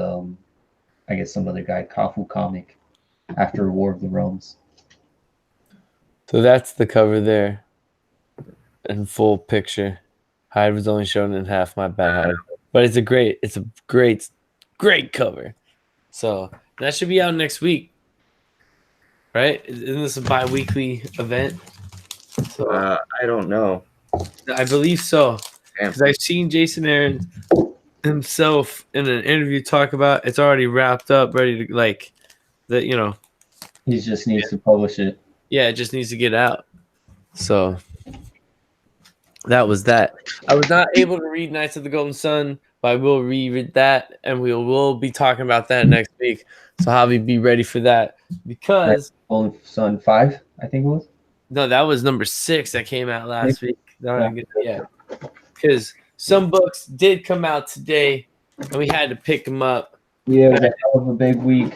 S2: I guess some other guy, Kafu Comic, after War of the Realms."
S1: So that's the cover there, in full picture. Hyde was only shown in half. My bad, Hyde. But it's a great cover. So that should be out next week, right? Isn't this a bi-weekly event? So
S3: I don't know.
S1: I believe so, because I've seen Jason Aaron himself in an interview talk about it's already wrapped up, ready to
S2: He just needs to publish it.
S1: Yeah, it just needs to get out. So that was that. I was not able to read Knights of the Golden Sun, but I will reread that, and we will be talking about that next week. So Javi, be ready for that, because
S2: Golden Sun 5, I think it was.
S1: No, that was number 6 that came out last week. Yeah, because some books did come out today, and we had to pick them up.
S2: Yeah, it was a hell of a big week.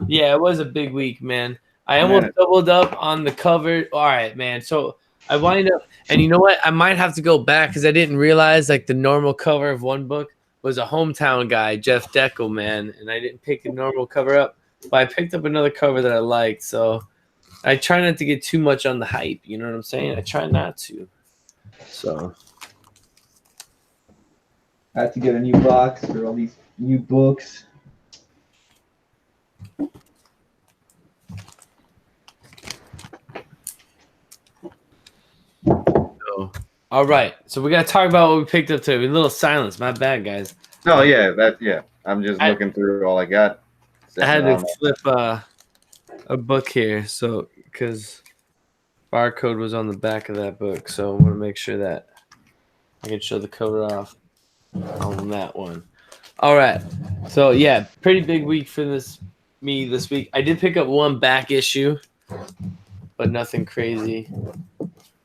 S1: Yeah, it was a big week, man. I almost doubled up on the cover. All right, man. So I wind up, and you know what? I might have to go back because I didn't realize like the normal cover of one book was a hometown guy, Jeff Deckel, man, and I didn't pick the normal cover up, but I picked up another cover that I liked. So I try not to get too much on the hype. You know what I'm saying? I try not to. So
S2: I have to get a new box for all these new books.
S1: All right, so we got to talk about what we picked up today. A little silence. My bad, guys.
S3: Oh, yeah. I'm just looking through all I got.
S1: I had to flip a book here, so because barcode was on the back of that book, so I want to make sure that I can show the cover off on that one. All right, so yeah, pretty big week for me this week. I did pick up one back issue, but nothing crazy.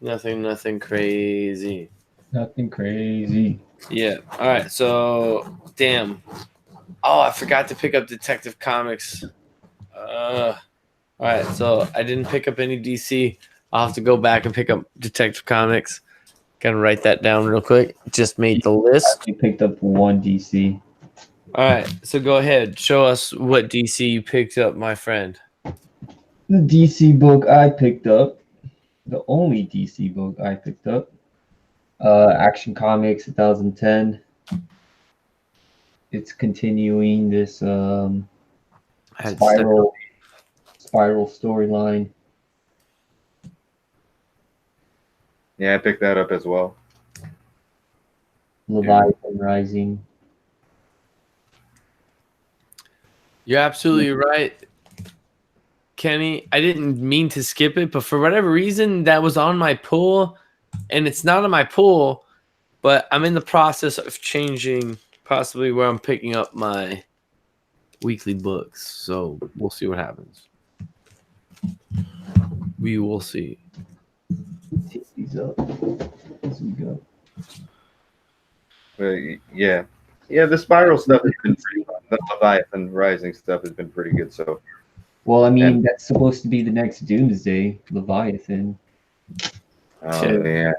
S1: Nothing crazy.
S2: Nothing crazy.
S1: Yeah. All right. So, damn. Oh, I forgot to pick up Detective Comics. All right. So I didn't pick up any DC. I'll have to go back and pick up Detective Comics. Gotta write that down real quick. Just made the list.
S2: You picked up one DC.
S1: All right. So go ahead. Show us what DC you picked up, my friend.
S2: The DC book I picked up. The only DC book I picked up, Action Comics 2010. It's continuing this spiral storyline.
S3: Yeah, I picked that up as well.
S2: Leviathan Rising.
S1: You're absolutely right, Kenny. I didn't mean to skip it, but for whatever reason, that was on my pull, and it's not on my pull, but I'm in the process of changing possibly where I'm picking up my weekly books. So we'll see what happens. We will see.
S2: Take these up as we go.
S3: Yeah, the spiral stuff has been pretty fun. The Leviathan Rising stuff has been pretty good. So,
S2: well, I mean, that's supposed to be the next Doomsday, Leviathan.
S3: yeah.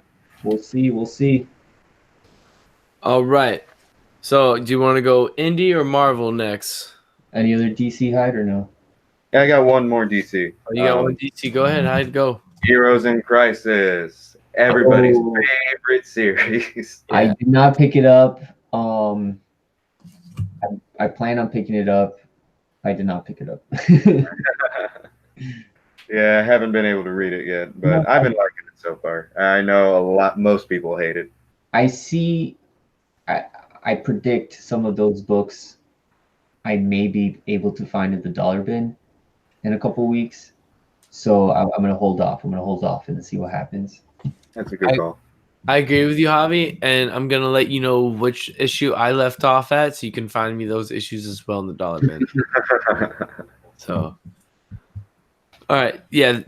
S2: We'll see.
S1: All right. So, do you want to go indie or Marvel next?
S2: Any other DC hide or no?
S3: I got one more DC.
S1: Oh, you got one DC. Go ahead, Hyde. Go.
S3: Heroes in Crisis. Everybody's
S2: Oh.
S3: favorite series.
S2: I did not pick it up. I plan on picking it up. I did not pick it up.
S3: Yeah, I haven't been able to read it yet, but I've been liking it so far. I know most people hate it.
S2: I see. I predict some of those books I may be able to find at the dollar bin in a couple weeks. So I'm going to hold off. I'm going to hold off and see what happens.
S3: That's a good call.
S1: I agree with you, Javi, and I'm gonna let you know which issue I left off at, so you can find me those issues as well in the dollar bin. So, all right, yeah.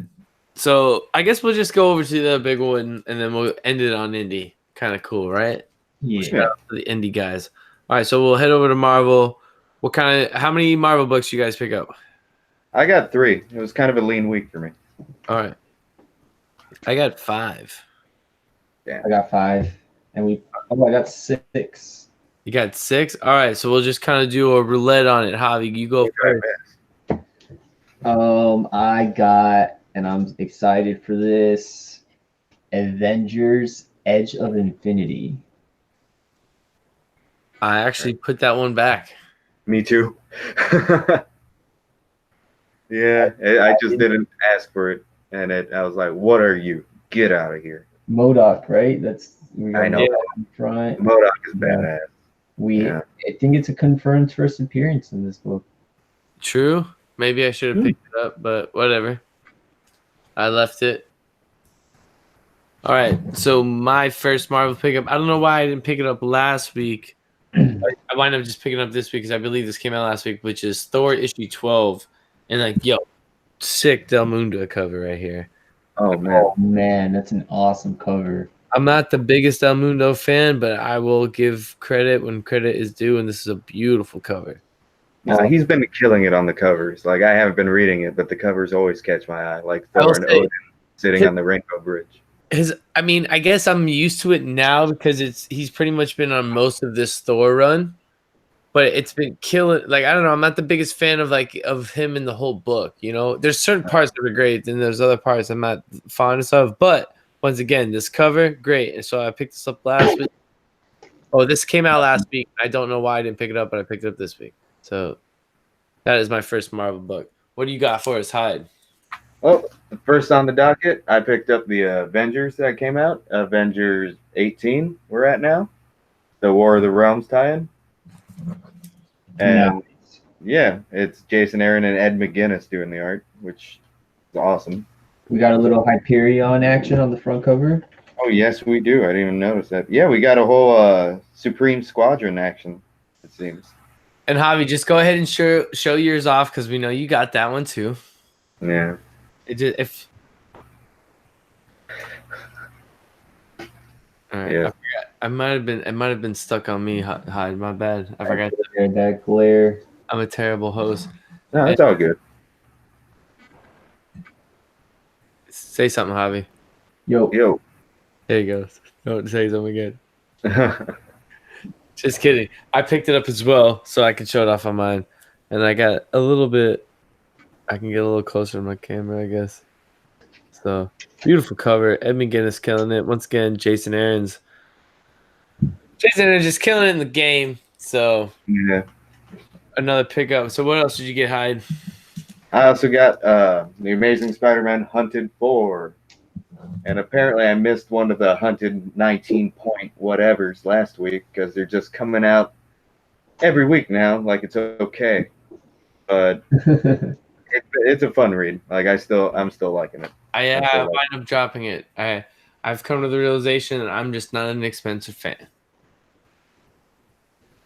S1: So I guess we'll just go over to the big one, and then we'll end it on indie. Kind of cool, right?
S2: Yeah.
S1: Shout out to the indie guys. All right, so we'll head over to Marvel. How many Marvel books you guys pick up?
S3: I got 3. It was kind of a lean week for me.
S1: All right, I got 5.
S2: I got 5, and I got 6.
S1: You got 6. All right, so we'll just kind of do a roulette on it. Javi, you go first.
S2: I got, and I'm excited for this, Avengers: Edge of Infinity.
S1: I actually put that one back.
S3: Me too. Yeah, I just didn't ask for it, and I was like, "What are you? Get out of here!"
S2: MODOK, right?
S3: I know.
S2: In front.
S3: MODOK is badass.
S2: I think it's a confirmed first appearance in this book.
S1: True. Maybe I should have picked it up, but whatever. I left it. All right. So my first Marvel pickup. I don't know why I didn't pick it up last week. I wind up just picking it up this week because I believe this came out last week, which is Thor issue 12. And sick Del Mundo cover right here.
S3: Oh man.
S2: Oh man, that's an awesome cover.
S1: I'm not the biggest Del Mundo fan, but I will give credit when credit is due, and this is a beautiful cover.
S3: He's been killing it on the covers. Like, I haven't been reading it, but the covers always catch my eye. Like Thor and Odin sitting on the Rainbow Bridge.
S1: I guess I'm used to it now because he's pretty much been on most of this Thor run, but it's been killing. Like, I don't know, I'm not the biggest fan of him in the whole book. You know, there's certain parts that are great, and there's other parts I'm not fondest of. But once again, this cover, great. And so I picked this up last week. Oh, this came out last week. I don't know why I didn't pick it up, but I picked it up this week. So that is my first Marvel book. What do you got for us, Hyde?
S3: Oh, first on the docket, I picked up the Avengers that came out. Avengers 18, we're at now. The War of the Realms tie-in. And yeah, it's Jason Aaron and Ed McGuinness doing the art, which is awesome.
S2: We got a little Hyperion action on the front cover.
S3: Oh, yes, we do. I didn't even notice that. Yeah, we got a whole Supreme Squadron action, it seems.
S1: And Javi, just go ahead and show yours off because we know you got that one too.
S3: Yeah.
S1: All right.
S3: Yeah.
S1: I forgot. It might have been stuck on me, Hyde. My bad. I forgot.
S2: That glare.
S1: I'm a terrible host.
S3: No, it's all good.
S1: Say something, Javi.
S2: Yo.
S1: There you go. Don't say something good. Just kidding. I picked it up as well, so I can show it off on mine. And I got a little bit. I can get a little closer to my camera, I guess. So beautiful cover. Ed McGuinness killing it once again. Jason Aaron's just killing it in the game. So
S3: Yeah.
S1: another pickup. So what else did you get, Hyde?
S3: I also got the Amazing Spider-Man Hunted 4. And apparently I missed one of the Hunted 19 point whatevers last week because they're just coming out every week now. Like, it's okay. But it's a fun read. Like, I'm still liking it.
S1: I wind up dropping it. I've come to the realization that I'm just not an expensive fan.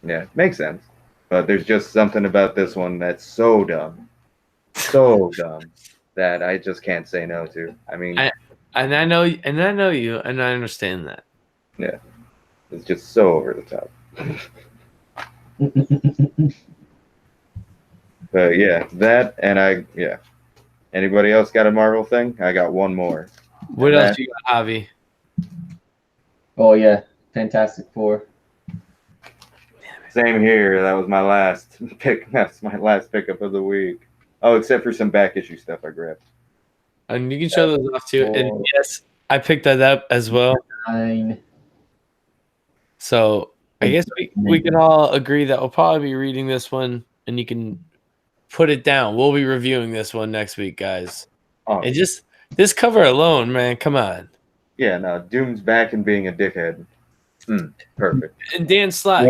S3: Yeah, makes sense. But there's just something about this one that's so dumb that I just can't say no to. I mean,
S1: I know you, and I understand that.
S3: Yeah, it's just so over the top. But yeah, that and Anybody else got a Marvel thing? I got one more.
S1: What else you got, Javi?
S2: Oh yeah, Fantastic Four.
S3: Same here. That was my last pick. That's my last pickup of the week. Oh, except for some back issue stuff I grabbed.
S1: And you can show those off too. And yes, I picked that up as well.
S2: 9.
S1: So I guess we can all agree that we'll probably be reading this one, and you can put it down. We'll be reviewing this one next week, guys.
S3: Awesome.
S1: And just this cover alone, man, come on.
S3: Yeah, no, Doom's back and being a dickhead. Perfect.
S1: And Dan Slott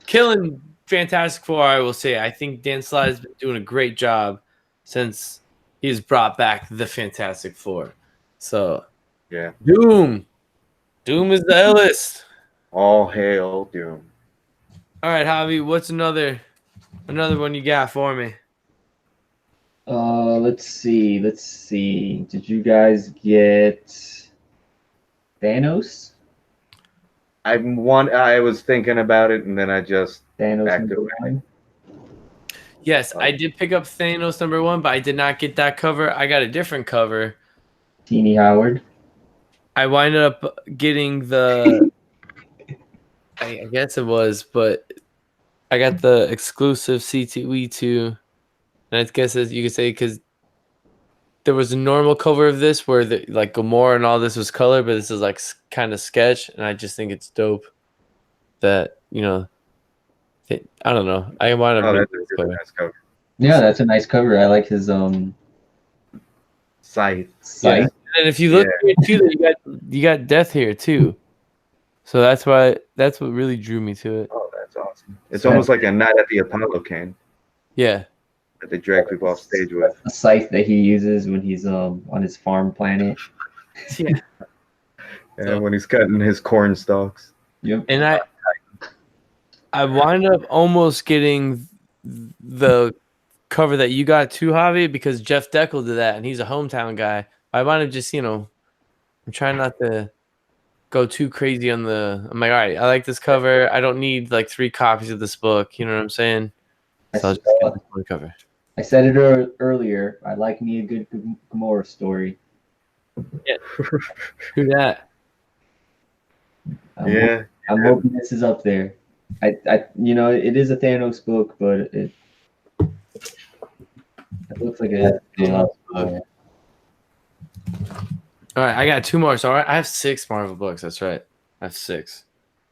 S1: killing Fantastic Four, I will say. I think Dan Slott has been doing a great job since he's brought back the Fantastic Four. So,
S3: yeah.
S1: Doom is the illest.
S3: All hail Doom.
S1: All right, Javi, what's another one you got for me?
S2: Let's see. Did you guys get Thanos?
S3: I was thinking about it, and then I just
S2: Thanos
S3: backed
S2: number
S3: away.
S2: 1?
S1: Yes, I did pick up Thanos number 1, but I did not get that cover. I got a different cover.
S2: Teeny Howard.
S1: I winded up getting the I guess it was, but I got the exclusive C2E2, and I guess as you could say, because there was a normal cover of this where like Gamora and all this was color, but this is like kind of sketch, and I just think it's dope that I don't know. I want to.
S3: That's a really nice cover.
S2: Yeah, that's a nice cover. I like his
S3: Scythe.
S1: Yeah. And if you look here too, you got Death here too. So that's what really drew me to it.
S3: Oh, that's awesome. It's almost like a Night at the Apollo cane.
S1: Yeah.
S3: That they drag people off stage with.
S2: A scythe that he uses when he's on his farm planet.
S1: Yeah.
S3: And when he's cutting his corn stalks.
S2: Yep.
S1: And I wound up almost getting the cover that you got too, Javi, because Jeff Deckel did that, and he's a hometown guy. I wound up just, I'm trying not to go too crazy on I'm like, all right, I like this cover. I don't need like 3 copies of this book. You know what I'm saying? So I'll just get this one cover.
S2: I said it earlier. I like me a good Gamora story.
S1: Yeah. Who that?
S2: I'm hoping this is up there. It is a Thanos book, but it looks like a Thanos book.
S1: All right, I got 2 more. So I have 6 Marvel books. That's right. I have 6.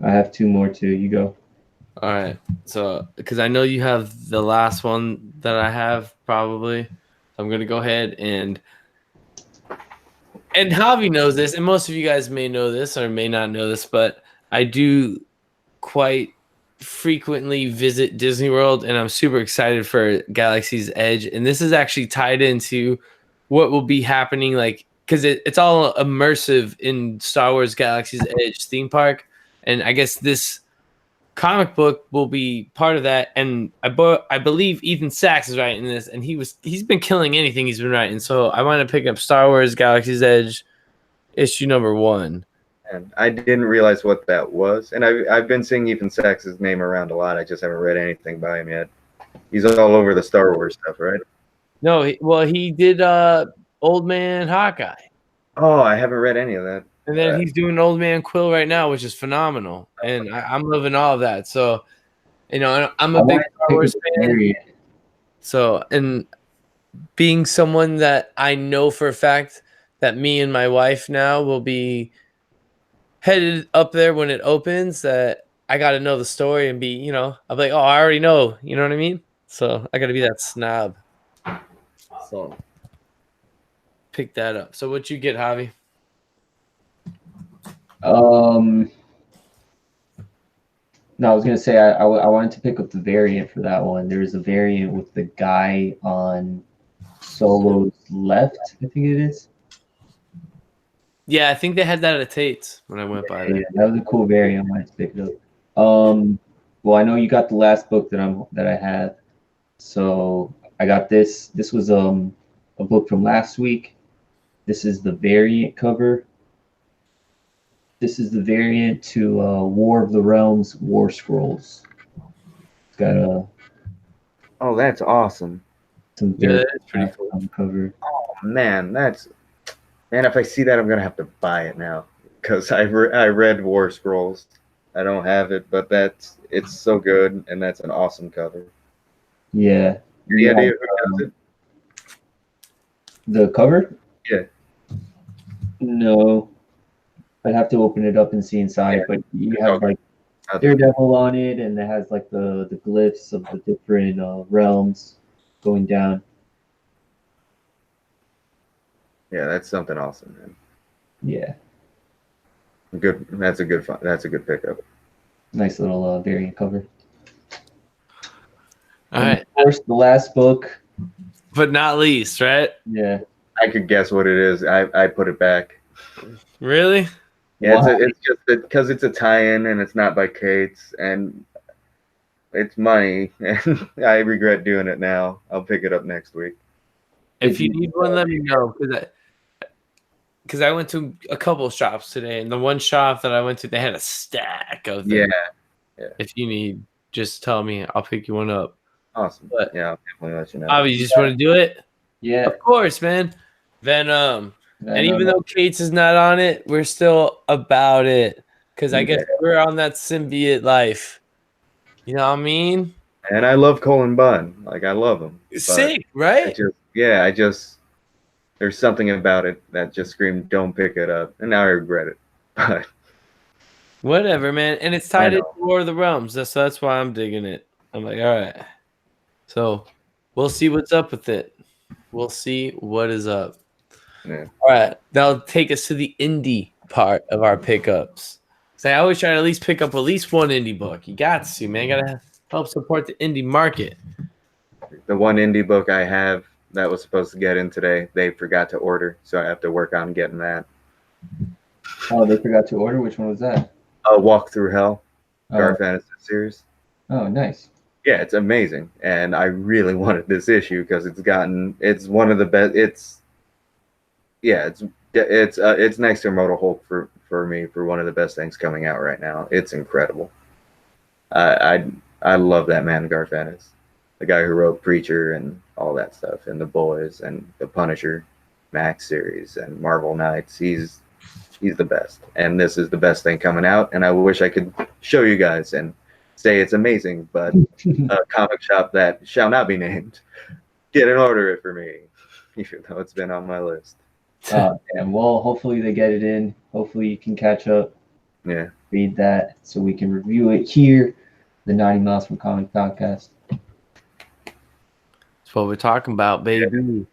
S2: I have 2 more too. You go.
S1: All right. So, because I know you have the last one that I have probably, I'm gonna go ahead and Javi knows this, and most of you guys may know this or may not know this, but I do quite frequently visit Disney World, and I'm super excited for Galaxy's Edge. And this is actually tied into what will be happening, like, because it's all immersive in Star Wars Galaxy's Edge theme park, and I guess this comic book will be part of that. And I believe Ethan Sachs is writing this, and he's been killing anything he's been writing. So I want to pick up Star Wars Galaxy's Edge issue number 1.
S3: And I didn't realize what that was. And I've been seeing Ethan Sachs' name around a lot. I just haven't read anything by him yet. He's all over the Star Wars stuff, right?
S1: No, he did Old Man Hawkeye.
S3: Oh, I haven't read any of that.
S1: And then he's doing Old Man Quill right now, which is phenomenal. And I'm loving all of that. So, I'm a big Star Wars fan. So, and being someone that I know for a fact that me and my wife now will be headed up there when it opens, that I got to know the story and be, I'm like, oh, I already know. You know what I mean? So I got to be that snob. So pick that up. So what you get, Javi?
S2: No, I was gonna say I wanted to pick up the variant for that one. There's a variant with the guy on Solo's left, I think it is.
S1: Yeah, I think they had that at Tate's when I went by there.
S2: Yeah, that was a cool variant. I wanted to pick it up. Well, I know you got the last book that I have, so I got this. This was a book from last week. This is the variant cover. This is the variant to War of the Realms War Scrolls. It's got
S3: Oh, that's awesome.
S2: Some
S1: Yeah, that's pretty cool.
S2: on the cover.
S3: Oh man, if I see that, I'm gonna have to buy it now because I read War Scrolls. I don't have it, but it's so good, and that's an awesome cover.
S2: Yeah.
S3: Any idea who does it?
S2: The cover?
S3: Yeah.
S2: No, I'd have to open it up and see inside.
S3: Yeah.
S2: But you
S3: It's
S2: have
S3: okay.
S2: like Daredevil on it, and it has like the glyphs of the different realms going down.
S3: Yeah, that's something awesome, man.
S2: Yeah,
S3: Good. That's a good fun. That's a good pickup.
S2: nice little variant cover.
S1: All
S2: And
S1: right,
S2: of course, the last book.
S1: but not least, right?
S2: Yeah.
S3: I could guess what it is. I put it back.
S1: Really?
S3: Yeah,
S2: Why?
S3: it's just because it's a tie-in and it's not by Kate's and it's money and I regret doing it now. I'll pick it up next week.
S1: If you need one, let me know because I went to a couple of shops today, and the one shop that I went to, they had a stack of them.
S3: Yeah.
S1: If you need, just tell me. I'll pick you one up.
S3: Awesome.
S1: But
S3: Yeah, I'll definitely let you know.
S1: Bobby, you just want to do it?
S2: Yeah.
S1: Of course, man. Venom. And
S2: Venom.
S1: even though Kate's is not on it, we're still about it. Because I guess
S3: Yeah.
S1: we're on that symbiote life. You know what I mean?
S3: And I love Colin Bunn. Like I love him. But
S1: Sick, right?
S3: I just there's something about it that just screamed, "Don't pick it up," and now I regret it. But
S1: Whatever, man. And it's tied into War of the Realms. So that's why I'm digging it. I'm like, all right. So we'll see what's up with it. We'll see what is up.
S3: yeah.
S1: All right. That'll take us to the indie part of our pickups. So I always try to at least pick up at least one indie book. You got to, man. You got to help support the indie market.
S3: The one indie book I have that was supposed to get in today, they forgot to order, so I have to work on getting that.
S2: Oh, they forgot to order. Which one was that?
S3: Walk Through Hell,
S2: Oh,
S3: Gar Fantasy series.
S2: oh, nice.
S3: Yeah, it's amazing, and I really wanted this issue because it's one of the best. It's next to Immortal Hulk for me for one of the best things coming out right now. It's incredible. I love that man, Gar Fantasy, the guy who wrote Preacher and all that stuff, and The Boys and the Punisher Max series and Marvel Knights. He's the best, and this is the best thing coming out. And I wish I could show you guys and say it's amazing, but a comic shop that shall not be named get an order it for me, even though it's been on my list.
S2: And well, hopefully they get it in. Hopefully you can catch up,
S3: Yeah,
S2: read that, so we can review it here, the 90 Miles from Comic Podcast.
S1: That's what we're talking about, baby.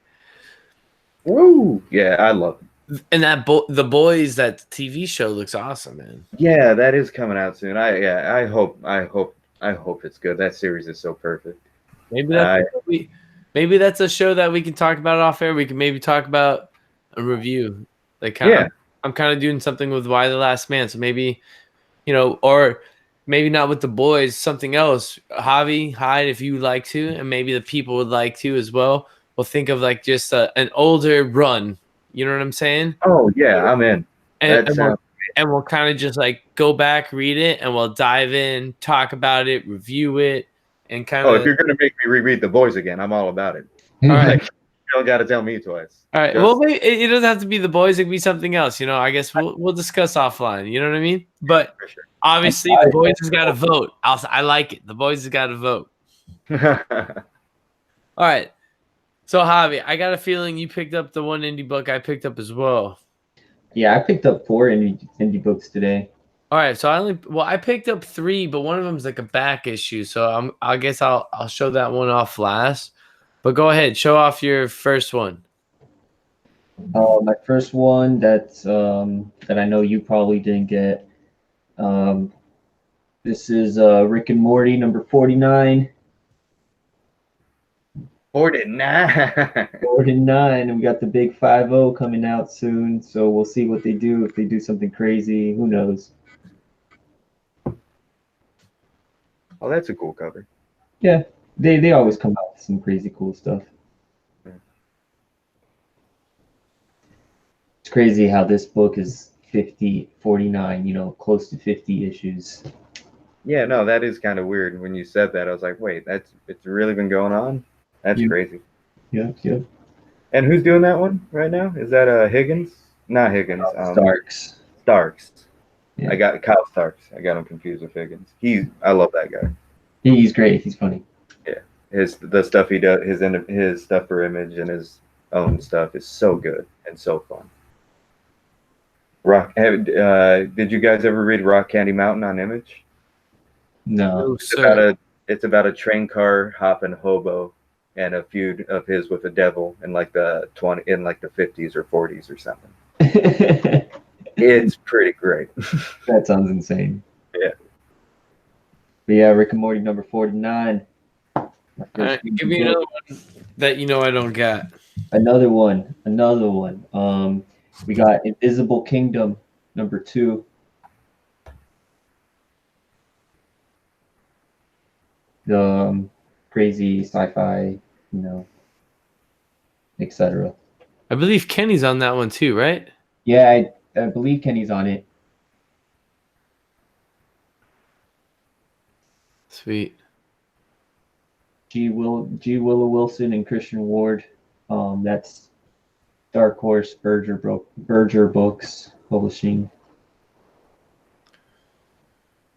S3: woo! Yeah, I love it.
S1: And that The Boys, that TV show looks awesome, man.
S3: Yeah, that is coming out soon. I hope it's good. That series is so perfect.
S1: Maybe that's a show that we can talk about off air. We can maybe talk about a review. Like, I'm kind of doing something with Why the Last Man. So maybe, or maybe not with The Boys, something else. Javi, Hyde, if you would like to, and maybe the people would like to as well. We'll think of like just an older run. You know what I'm saying?
S3: Oh yeah, I'm in.
S1: And we'll kind of just like go back, read it, and we'll dive in, talk about it, review it, and kind of.
S3: Oh, if you're gonna make me reread The Boys again, I'm all about it.
S1: All right.
S3: You don't got to tell me twice.
S1: All right. Well, maybe it doesn't have to be The Boys. It could be something else. I guess we'll discuss offline. You know what I mean? But
S3: For sure.
S1: obviously, The Boys has got to vote. I like it. The Boys has got to vote. All right. So, Javi, I got a feeling you picked up the one indie book I picked up as well.
S2: Yeah, I picked up 4 indie books today.
S1: All right. So I picked up 3, but one of them is like a back issue. So I guess I'll show that one off last. But go ahead, show off your first one.
S2: My first one that I know you probably didn't get. This is Rick and Morty number 49.
S3: 49.
S2: 49, and we got the big 5-0 coming out soon. So we'll see what they do. If they do something crazy, who knows?
S3: Oh, that's a cool cover.
S2: Yeah, they always come out with some crazy cool stuff.
S3: Yeah.
S2: It's crazy how this book is 49, close to 50 issues.
S3: Yeah, no, that is kind of weird. When you said that, I was like, wait, it's really been going on? That's crazy.
S2: Yep.
S3: And who's doing that one right now? Is that Higgins? Not Higgins.
S2: Starks.
S3: Starks.
S2: Yeah.
S3: I got Kyle Starks. I got him confused with Higgins. I love that guy.
S2: He's great. He's funny.
S3: Yeah, the stuff he does, his stuff for Image and his own stuff is so good and so fun. Did you guys ever read Rock Candy Mountain on Image?
S2: No.
S1: No,
S3: It's
S1: sir.
S3: about a train car hopping hobo and a feud of his with the devil in like the 50s or 40s or something.
S2: That
S3: It's pretty great.
S2: sounds insane.
S3: Yeah.
S2: But yeah, Rick and Morty number 49. My
S1: All
S2: first
S1: right,
S2: reading
S1: give me
S2: book.
S1: another one that I don't got.
S2: Another one. We got Invisible Kingdom number 2. The crazy sci-fi, etc.
S1: I believe Kenny's on that one too, right?
S2: Yeah, I believe Kenny's on it.
S1: Sweet.
S2: G. Willow Wilson and Christian Ward. That's Dark Horse Berger Books Publishing.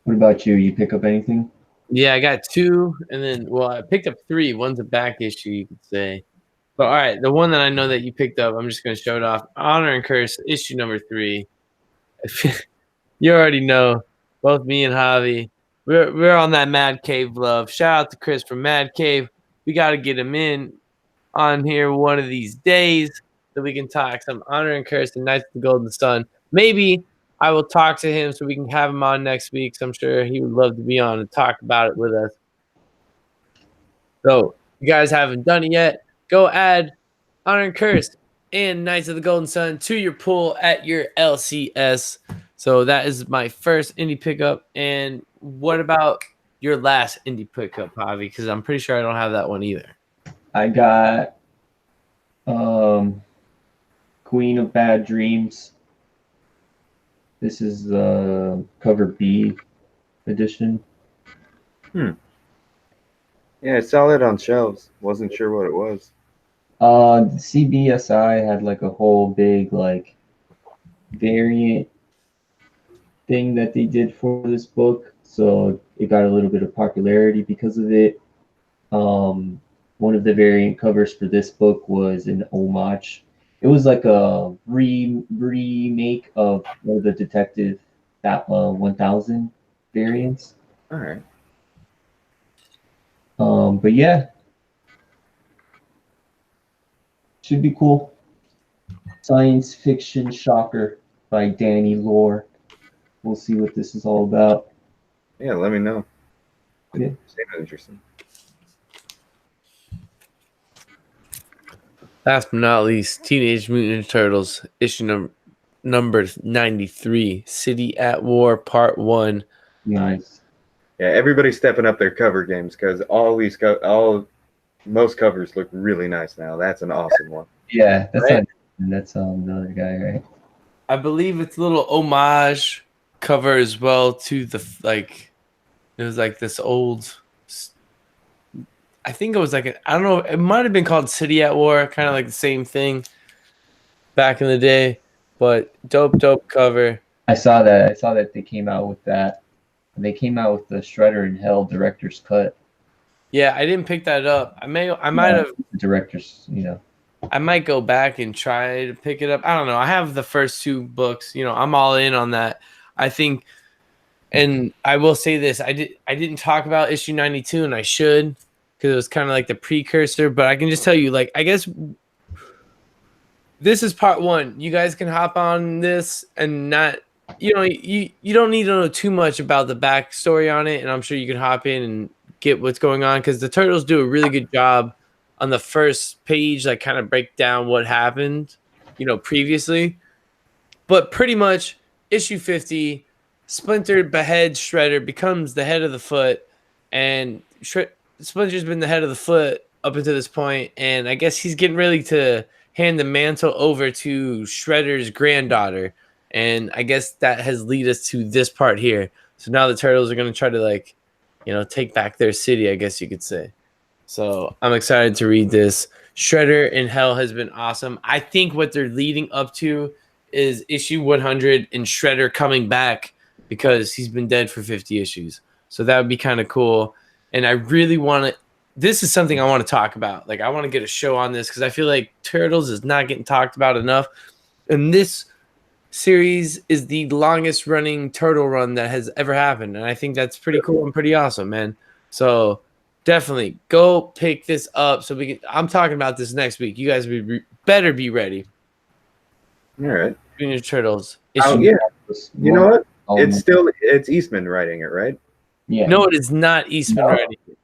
S2: What about you? You pick up anything?
S1: Yeah, I got 2, and then I picked up 3. One's a back issue, you could say. But all right, the one that I know that you picked up, I'm just gonna show it off. Honor and Curse, issue number 3. You already know, both me and Javi, we're on that Mad Cave love. Shout out to Chris from Mad Cave. We got to get him in on here one of these days so we can talk some Honor and Curse and Knights of the Golden Sun. Maybe I will talk to him so we can have him on next week. So I'm sure he would love to be on and talk about it with us. So if you guys haven't done it yet, go add Honor and Curse and Knights of the Golden Sun to your pool at your LCS. So that is my first indie pickup. And what about your last indie pickup, Javi? Because I'm pretty sure I don't have that one either.
S2: I got Queen of Bad Dreams. This is the cover B edition.
S3: Yeah, I saw it on shelves. Wasn't sure what it was.
S2: CBSI had like a whole big like variant thing that they did for this book, so it got a little bit of popularity because of it. One of the variant covers for this book was an homage. It was like a remake of one of the Detective 1000 variants.
S3: All right.
S2: But yeah, should be cool. Science fiction shocker by Danny Lore. We'll see what this is all about.
S3: Yeah, let me know.
S2: Yeah.
S3: Seems interesting.
S1: Last but not least, Teenage Mutant Ninja Turtles, issue number 93, City at War, Part 1.
S2: Nice.
S3: Yeah, everybody's stepping up their cover games because most covers look really nice now. That's an awesome one.
S2: Yeah, that's
S1: Right.
S2: that's the other guy, right?
S1: I believe it's a little homage cover as well to the it was like this old, I think it was like I don't know, it might have been called City at War, kind of like the same thing back in the day, but dope cover.
S2: I saw that they came out with that. They came out with the Shredder in Hell director's cut.
S1: Yeah, I didn't pick that up. I might have.
S2: The director's,
S1: I might go back and try to pick it up. I don't know. I have the first 2 books. I'm all in on that. I think, and I will say this: I didn't talk about issue 92, and I should, because it was kind of like the precursor. But I can just tell you, like, I guess this is part 1. You guys can hop on this and not. You don't need to know too much about the backstory on it, and I'm sure you can hop in and get what's going on, because the Turtles do a really good job on the first page, like kind of break down what happened, previously. But pretty much issue 50, Splinter beheads Shredder, becomes the head of the Foot, and Splinter's been the head of the Foot up until this point, and I guess he's getting ready to hand the mantle over to Shredder's granddaughter. And I guess that has led us to this part here. So now the Turtles are going to try to take back their city, I guess you could say. So I'm excited to read this. Shredder in Hell has been awesome. I think what they're leading up to is issue 100 and Shredder coming back because he's been dead for 50 issues. So that would be kind of cool. And I really want to, this is something I want to talk about. Like, I want to get a show on this because I feel like Turtles is not getting talked about enough. And this series is the longest running turtle run that has ever happened, and I think that's pretty cool and pretty awesome, man. So definitely go pick this up. So we can. I'm talking about this next week. You guys better be ready.
S3: All right.
S1: Ninja Turtles.
S3: Oh, yeah. You know what? It's Eastman writing it, right?
S2: Yeah.
S1: No, it is not Eastman
S2: No.
S1: writing it.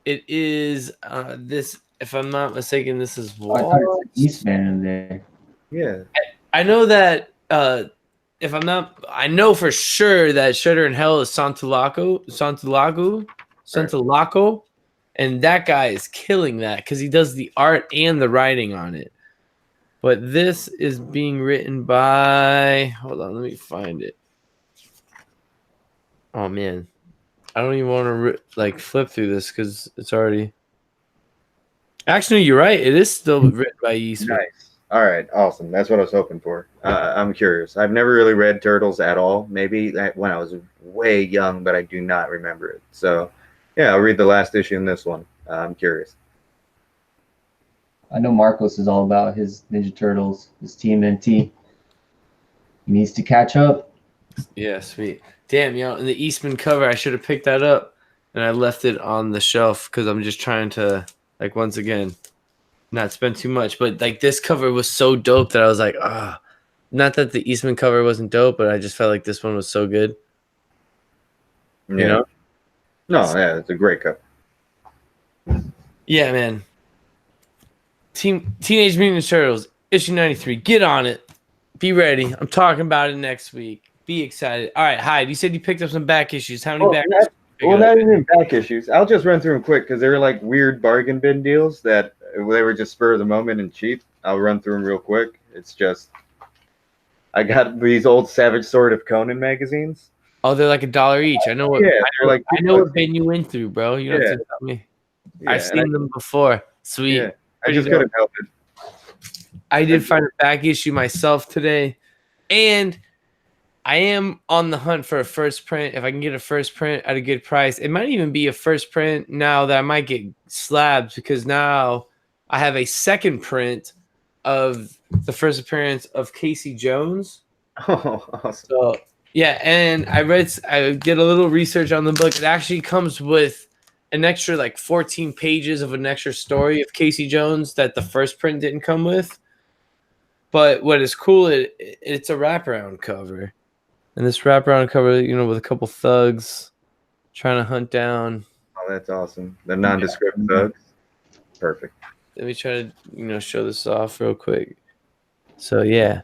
S1: It is this. If I'm not mistaken, this is
S2: I thought it was Eastman in there.
S3: Yeah.
S1: I know that. If I'm not, I know for sure that Shudder in Hell is Santulaco, and that guy is killing that because he does the art and the writing on it. But this is being written by. Hold on, let me find it. Oh man, I don't even want to flip through this because it's already. Actually, you're right. It is still written by Eastman.
S3: Nice. All right, awesome. That's what I was hoping for. I'm curious. I've never really read Turtles at all. Maybe when I was way young, but I do not remember it. So, yeah, I'll read the last issue in this one. I'm curious.
S2: I know Marcos is all about his Ninja Turtles, his TMNT. He needs to catch up.
S1: Yeah, sweet. Damn, in the Eastman cover, I should have picked that up, and I left it on the shelf because I'm just trying to, once again, not spend too much. But this cover was so dope that I was like, not that the Eastman cover wasn't dope, but I just felt like this one was so good.
S3: Yeah.
S1: You know?
S3: No, yeah, it's a great cover.
S1: Yeah, man. Teenage Mutant Ninja Turtles, issue 93. Get on it. Be ready. I'm talking about it next week. Be excited. All right, Hyde, you said you picked up some back issues. How many back issues?
S3: Not even back issues. I'll just run through them quick because they were like weird bargain bin deals that they were just spur of the moment and cheap. I'll run through them real quick. It's just I got these old Savage Sword of Conan magazines.
S1: Oh, they're like $1 each. I know what.
S3: Yeah,
S1: I know what bin you went through, bro. You don't have to tell me.
S3: Yeah,
S1: I've seen them before. Sweet.
S3: Yeah, I just couldn't help it.
S1: I did find a back issue myself today, and I am on the hunt for a first print. If I can get a first print at a good price, it might even be a first print now that I might get slabs because now I have a second print of the first appearance of Casey Jones.
S3: Oh, awesome.
S1: So yeah, and I did a little research on the book. It actually comes with an extra 14 pages of an extra story of Casey Jones that the first print didn't come with. But what is cool, it's a wraparound cover. And this wraparound cover, with a couple thugs trying to hunt down.
S3: Oh, that's awesome. The nondescript thugs. Perfect.
S1: Let me try to, show this off real quick. So, yeah.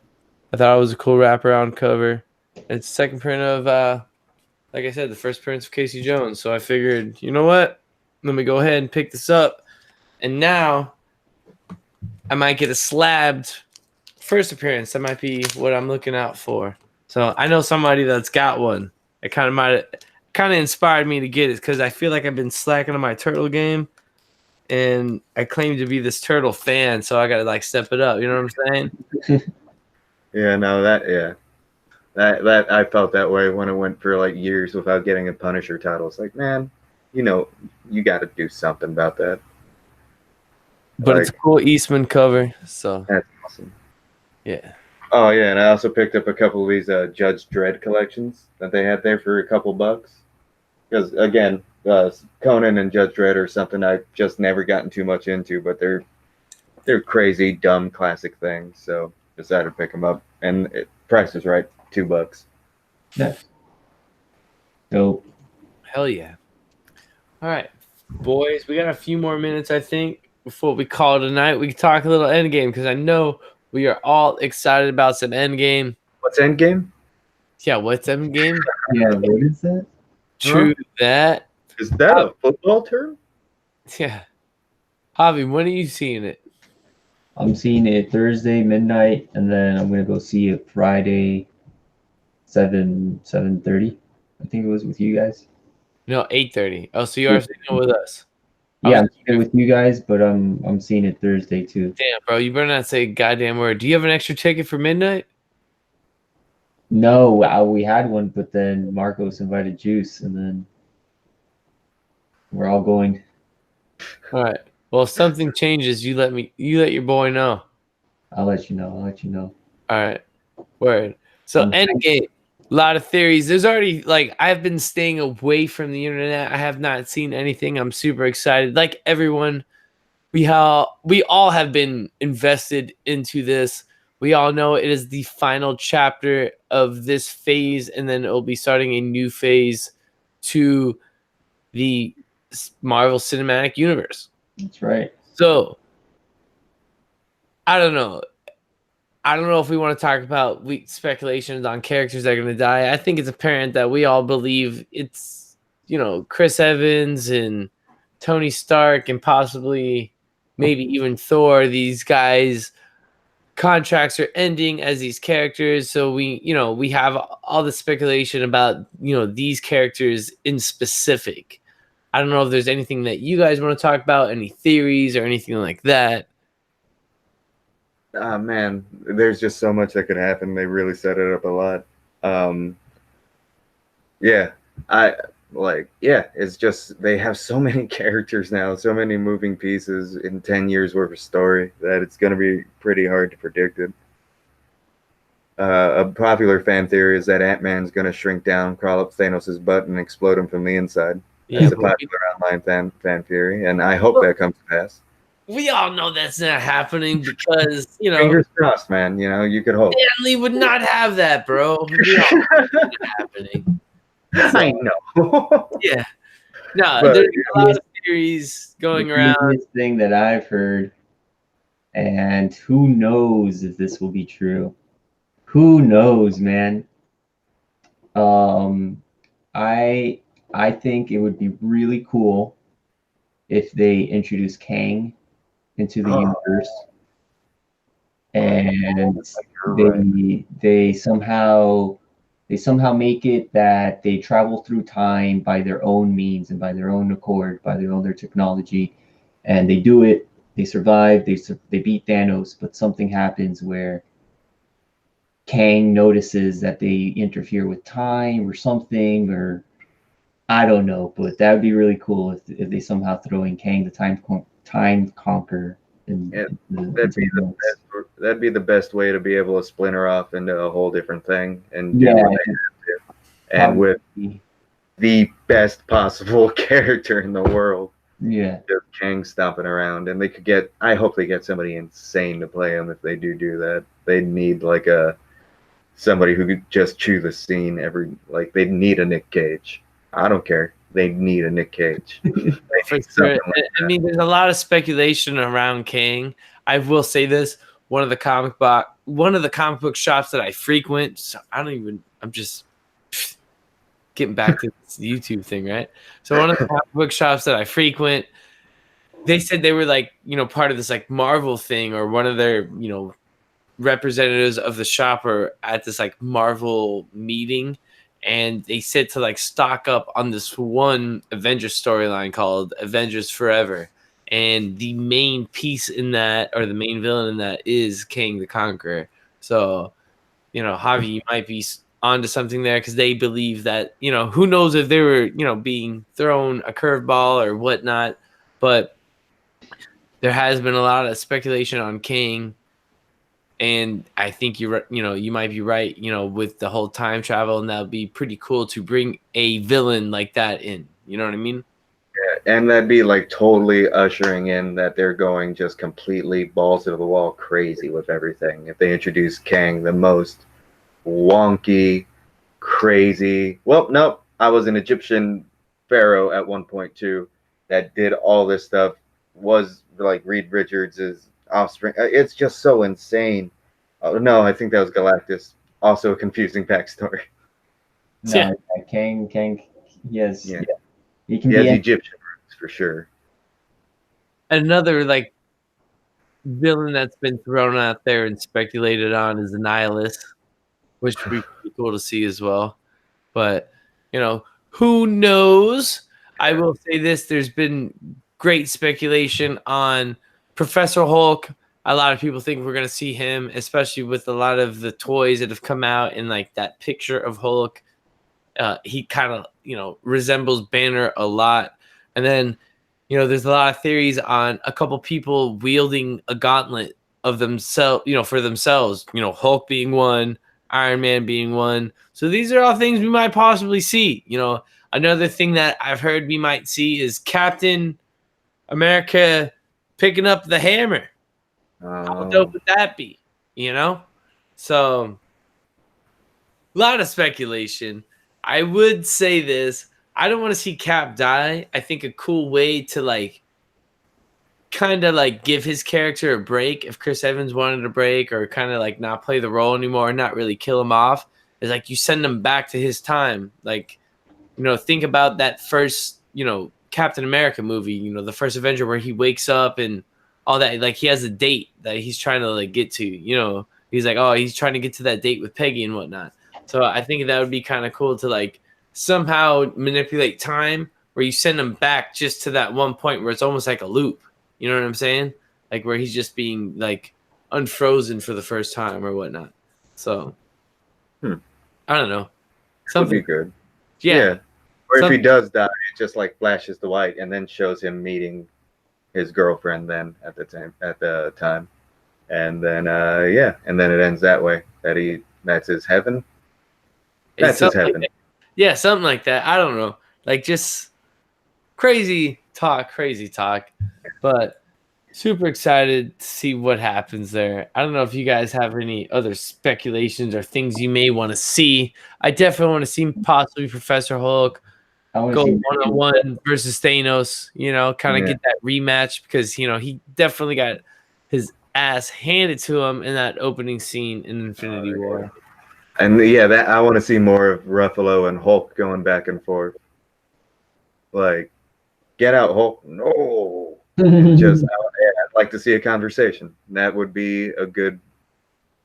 S1: I thought it was a cool wraparound cover. It's the second print of, like I said, the first print of Casey Jones. So I figured, you know what? Let me go ahead and pick this up. And now I might get a slabbed first appearance. That might be what I'm looking out for. So I know somebody that's got one. It kind of inspired me to get it because I feel like I've been slacking on my turtle game, and I claim to be this turtle fan, so I gotta step it up. You know what I'm saying?
S3: Yeah, no, that I felt that way when I went for years without getting a Punisher title. It's like, man, you got to do something about that.
S1: But it's a cool Eastman cover, so
S3: that's awesome.
S1: Yeah.
S3: Oh yeah, and I also picked up a couple of these Judge Dredd collections that they had there for a couple bucks. Because again, Conan and Judge Dredd are something I've just never gotten too much into, but they're crazy, dumb, classic things. So decided to pick them up, and price is right, $2.
S2: Yeah. Dope.
S1: Hell yeah! All right, boys, we got a few more minutes, I think, before we call it a night. We can talk a little Endgame because I know we are all excited about some Endgame.
S3: What's Endgame?
S1: Yeah, what's Endgame?
S2: Yeah, what is that?
S1: True that.
S3: Is that a football term?
S1: Yeah. Javi, when are you seeing it?
S2: I'm seeing it Thursday midnight, and then I'm gonna go see it Friday, 7:30. I think it was with you guys.
S1: No, 8:30. Oh, so you are seeing it with us?
S2: Yeah, I'm seeing it with you guys, but I'm seeing it Thursday too.
S1: Damn, bro, you better not say a goddamn word. Do you have an extra ticket for midnight?
S2: No, we had one, but then Marcos invited Juice, and then we're all going.
S1: All right. Well, if something changes, you let your boy know.
S2: I'll let you know.
S1: All right. Word. So Endgame, a lot of theories. There's already like I've been staying away from the internet. I have not seen anything. I'm super excited. Like everyone, we all have been invested into this. We all know it is the final chapter of this phase, and then it will be starting a new phase to the Marvel Cinematic Universe.
S2: That's right.
S1: So I don't know. I don't know if we want to talk about speculations on characters that are going to die. I think it's apparent that we all believe it's, Chris Evans and Tony Stark and possibly maybe even Thor. These guys' contracts are ending as these characters. So we have all the speculation about, these characters in specific. I don't know if there's anything that you guys want to talk about, any theories or anything like that.
S3: Man, there's just so much that could happen. They really set it up a lot. It's just they have so many characters now, so many moving pieces in 10 years worth of story that it's going to be pretty hard to predict it. A popular fan theory is that Ant-Man's going to shrink down, crawl up Thanos' butt, and explode him from the inside.
S1: Yeah,
S3: That's a popular online fan theory, and I hope that comes to pass.
S1: We all know that's not happening because,
S3: fingers crossed, man. You could hope.
S1: Stanley would not have that, bro. We all know that's not happening. So,
S3: I know.
S1: Yeah. No,
S3: But,
S1: there's a lot of theories going around.
S2: The thing that I've heard, and who knows if this will be true. Who knows, man? I think it would be really cool if they introduce Kang into the universe, and they somehow make it that they travel through time by their own means and by their own accord, by their technology, and they do it. They survive. They beat Thanos, but something happens where Kang notices that they interfere with time or something, or I don't know. But that would be really cool if they somehow throw in Kang, the time conqueror.
S3: That'd be the best way to be able to splinter off into a whole different thing and with the best possible character in the world.
S2: Yeah,
S3: just Kang stomping around, and I hope they get somebody insane to play him. If they do that, they need somebody who could just chew the scene they need a Nick Cage. I don't care. They need a Nick Cage.
S1: For sure. I mean, there's a lot of speculation around Kang. I will say this: one of the comic book shops that I frequent. So I'm just getting back to this YouTube thing, right? So one of the comic book shops that I frequent, they said they were part of this Marvel thing, or one of their representatives of the shop are at this Marvel meeting. And they said to stock up on this one Avengers storyline called Avengers Forever. And the main piece in that, or the main villain in that, is Kang the Conqueror. So, Javi, you might be onto something there, because they believe that, who knows if they were, being thrown a curveball or whatnot. But there has been a lot of speculation on Kang. And I think you might be right, with the whole time travel, and that would be pretty cool to bring a villain like that in. You know what I mean?
S3: Yeah, and that'd be totally ushering in that they're going just completely balls to the wall crazy with everything. If they introduce Kang, the most wonky, crazy. Well, nope, I was an Egyptian pharaoh at one point too, that did all this stuff. Was Reed Richards' offspring. It's just so insane. Oh no, I think that was Galactus. Also a confusing backstory.
S2: No, yeah. Kang. Yes,
S3: yeah.
S2: He can
S3: be Egyptian roots for sure.
S1: Another villain that's been thrown out there and speculated on is the Nihilist, which would be pretty cool to see as well. But who knows? I will say this: there's been great speculation on Professor Hulk. A lot of people think we're going to see him, especially with a lot of the toys that have come out, and that picture of Hulk. He kind of, resembles Banner a lot. And then, there's a lot of theories on a couple people wielding a gauntlet of themselves, for themselves, Hulk being one, Iron Man being one. So these are all things we might possibly see. You know, another thing that I've heard we might see is Captain America picking up the hammer. How dope would that be? You know? So a lot of speculation. I would say this. I don't want to see Cap die. I think a cool way to like kind of like give his character a break if Chris Evans wanted a break or kind of like not play the role anymore and not really kill him off is like you send him back to his time. Like, you know, think about that first, you know, Captain America movie, you know, the first Avenger where he wakes up and all that. Like he has a date that he's trying to like get to, you know, he's like, oh, he's trying to get to that date with Peggy and whatnot. So I think that would be kind of cool to like somehow manipulate time where you send him back just to that one point where it's almost like a loop. You know what I'm saying? Like where he's just being like unfrozen for the first time or whatnot. So I don't know.
S3: Something good. Yeah. Or if he does die, it just like flashes to white and then shows him meeting his girlfriend then at the time. And then and then it ends that way. That's his heaven. That's his heaven.
S1: Yeah, something like that. I don't know. Like just crazy talk. But super excited to see what happens there. I don't know if you guys have any other speculations or things you may want to see. I definitely want to see possibly Professor Hulk go one-on-one versus Thanos, you know, kind of get that rematch because, you know, he definitely got his ass handed to him in that opening scene in Infinity War.
S3: And that I want to see more of Ruffalo and Hulk going back and forth. Like, get out, Hulk. No. Just I'd like to see a conversation. That would be a good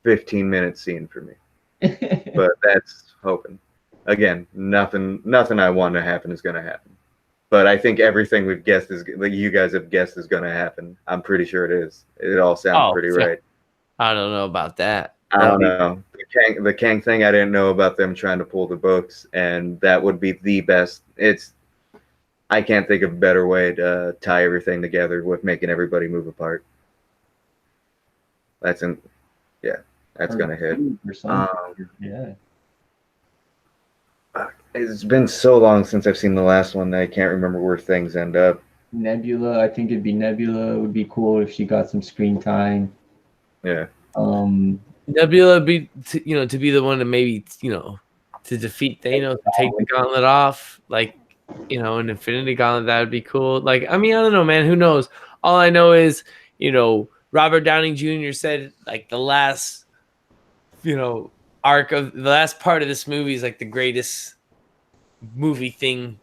S3: 15-minute scene for me. But that's hoping. Again, nothing I want to happen is going to happen. But I think everything we've guessed you guys have guessed is going to happen. I'm pretty sure it is. It all sounds pretty right.
S1: I don't know about that.
S3: I don't know. The Kang thing, I didn't know about them trying to pull the books, and that would be the best. I can't think of a better way to tie everything together with making everybody move apart. That's gonna hit. It's been so long since I've seen the last one that I can't remember where things end up.
S2: Nebula, I think it'd be Nebula. It would be cool if she got some screen time.
S3: Yeah.
S1: Nebula to be the one to maybe, you know, to defeat Thanos and take the gauntlet off, like, you know, an Infinity Gauntlet, that would be cool. Like, I mean, I don't know, man. Who knows? All I know is, you know, Robert Downey Jr. said like the last, you know, arc of the last part of this movie is like the greatest movie thing,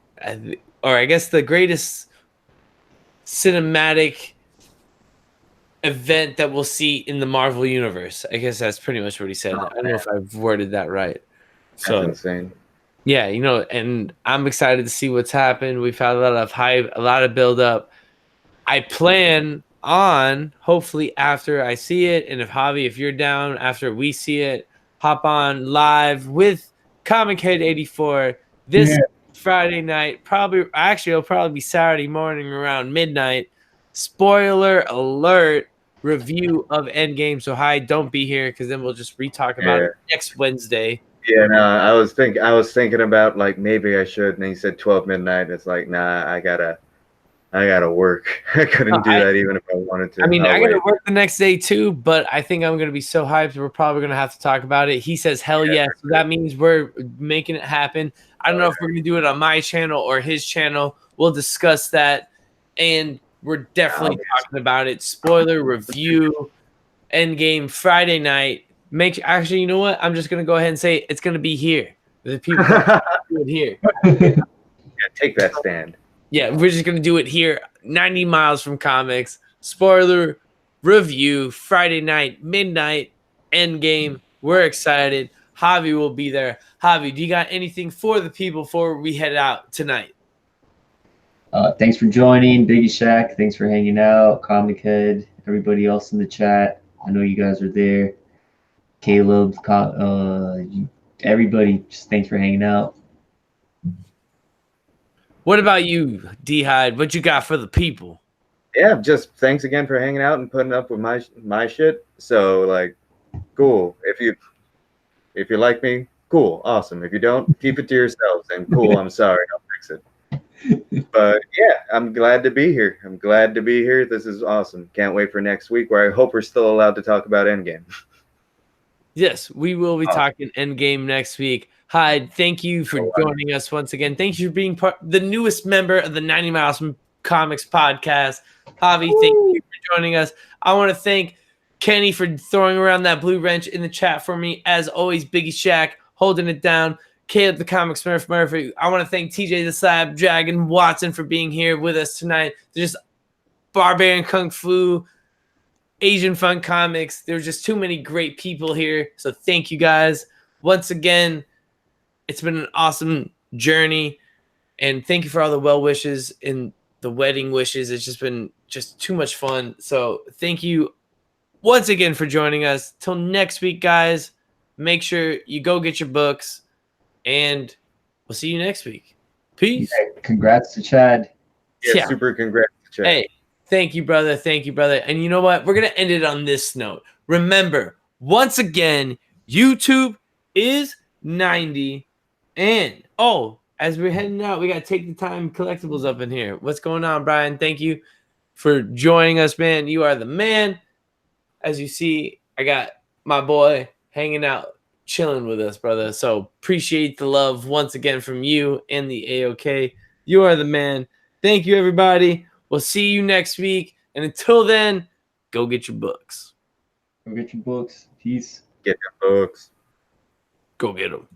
S1: or I guess the greatest cinematic event that we'll see in the Marvel universe. I guess that's pretty much what he said. I don't know if I've worded that right. So
S3: that's insane.
S1: Yeah, you know, and I'm excited to see what's happened. We've had a lot of hype, a lot of build up. I plan on hopefully after I see it, and if you're down after we see it, hop on live with Comic Head 84 this Friday night. It'll probably be Saturday morning around midnight. Spoiler alert, review of Endgame. So don't be here because then we'll just re-talk about it next Wednesday.
S3: Yeah, no, I was thinking about like maybe I should, and he said 12 midnight. It's like, nah, I gotta work. I couldn't do that even if I wanted to.
S1: I mean, I gotta work the next day too, but I think I'm gonna be so hyped. We're probably gonna have to talk about it. He says, hell yes. So that means we're making it happen. I don't know if we're gonna do it on my channel or his channel. We'll discuss that, and we're definitely talking about it. Spoiler review, Endgame Friday night. Actually, you know what? I'm just gonna go ahead and say it's gonna be here. The people do it here.
S3: Take that stand.
S1: Yeah, we're just gonna do it here, 90 miles from comics. Spoiler review Friday night, midnight, Endgame. We're excited. Javi will be there. Javi, do you got anything for the people before we head out tonight?
S2: Thanks for joining, Biggie Shaq. Thanks for hanging out, Comic Head, everybody else in the chat. I know you guys are there. Caleb, everybody, just thanks for hanging out.
S1: What about you, D-Hyde? What you got for the people?
S3: Yeah, just thanks again for hanging out and putting up with my shit. So, like, cool. If you like me, cool, awesome. If you don't, keep it to yourselves. And cool, I'm sorry, I'll fix it. But yeah, I'm glad to be here. I'm glad to be here. This is awesome. Can't wait for next week, where I hope we're still allowed to talk about Endgame.
S1: Yes, we will be talking Endgame next week. Hyde, thank you for joining us once again. Thank you for being the newest member of the 90 Miles Comics podcast. Javi, thank you for joining us. I want to thank Kenny for throwing around that blue wrench in the chat for me. As always, Biggie Shack holding it down. Caleb the Comic Smurf Murphy. I want to thank TJ the Slab Dragon Watson for being here with us tonight. There's Barbarian Kung Fu, Asian Fun Comics. There's just too many great people here. So thank you guys. Once again, it's been an awesome journey. And thank you for all the well wishes and the wedding wishes. It's just been too much fun. So thank you once again for joining us. Till next week, guys, make sure you go get your books. And we'll see you next week. Peace.
S2: Yeah, congrats to Chad.
S3: Yeah, super congrats to Chad.
S1: Hey, thank you, brother. Thank you, brother. And you know what? We're going to end it on this note. Remember, once again, YouTube is 90. And, as we're heading out, we got to take the time collectibles up in here. What's going on, Brian? Thank you for joining us, man. You are the man. As you see, I got my boy hanging out, chilling with us, brother. So appreciate the love once again from you and the AOK. You are the man. Thank you, everybody. We'll see you next week. And until then, go get your books.
S2: Go get your books. Peace.
S3: Get your books.
S1: Go get them.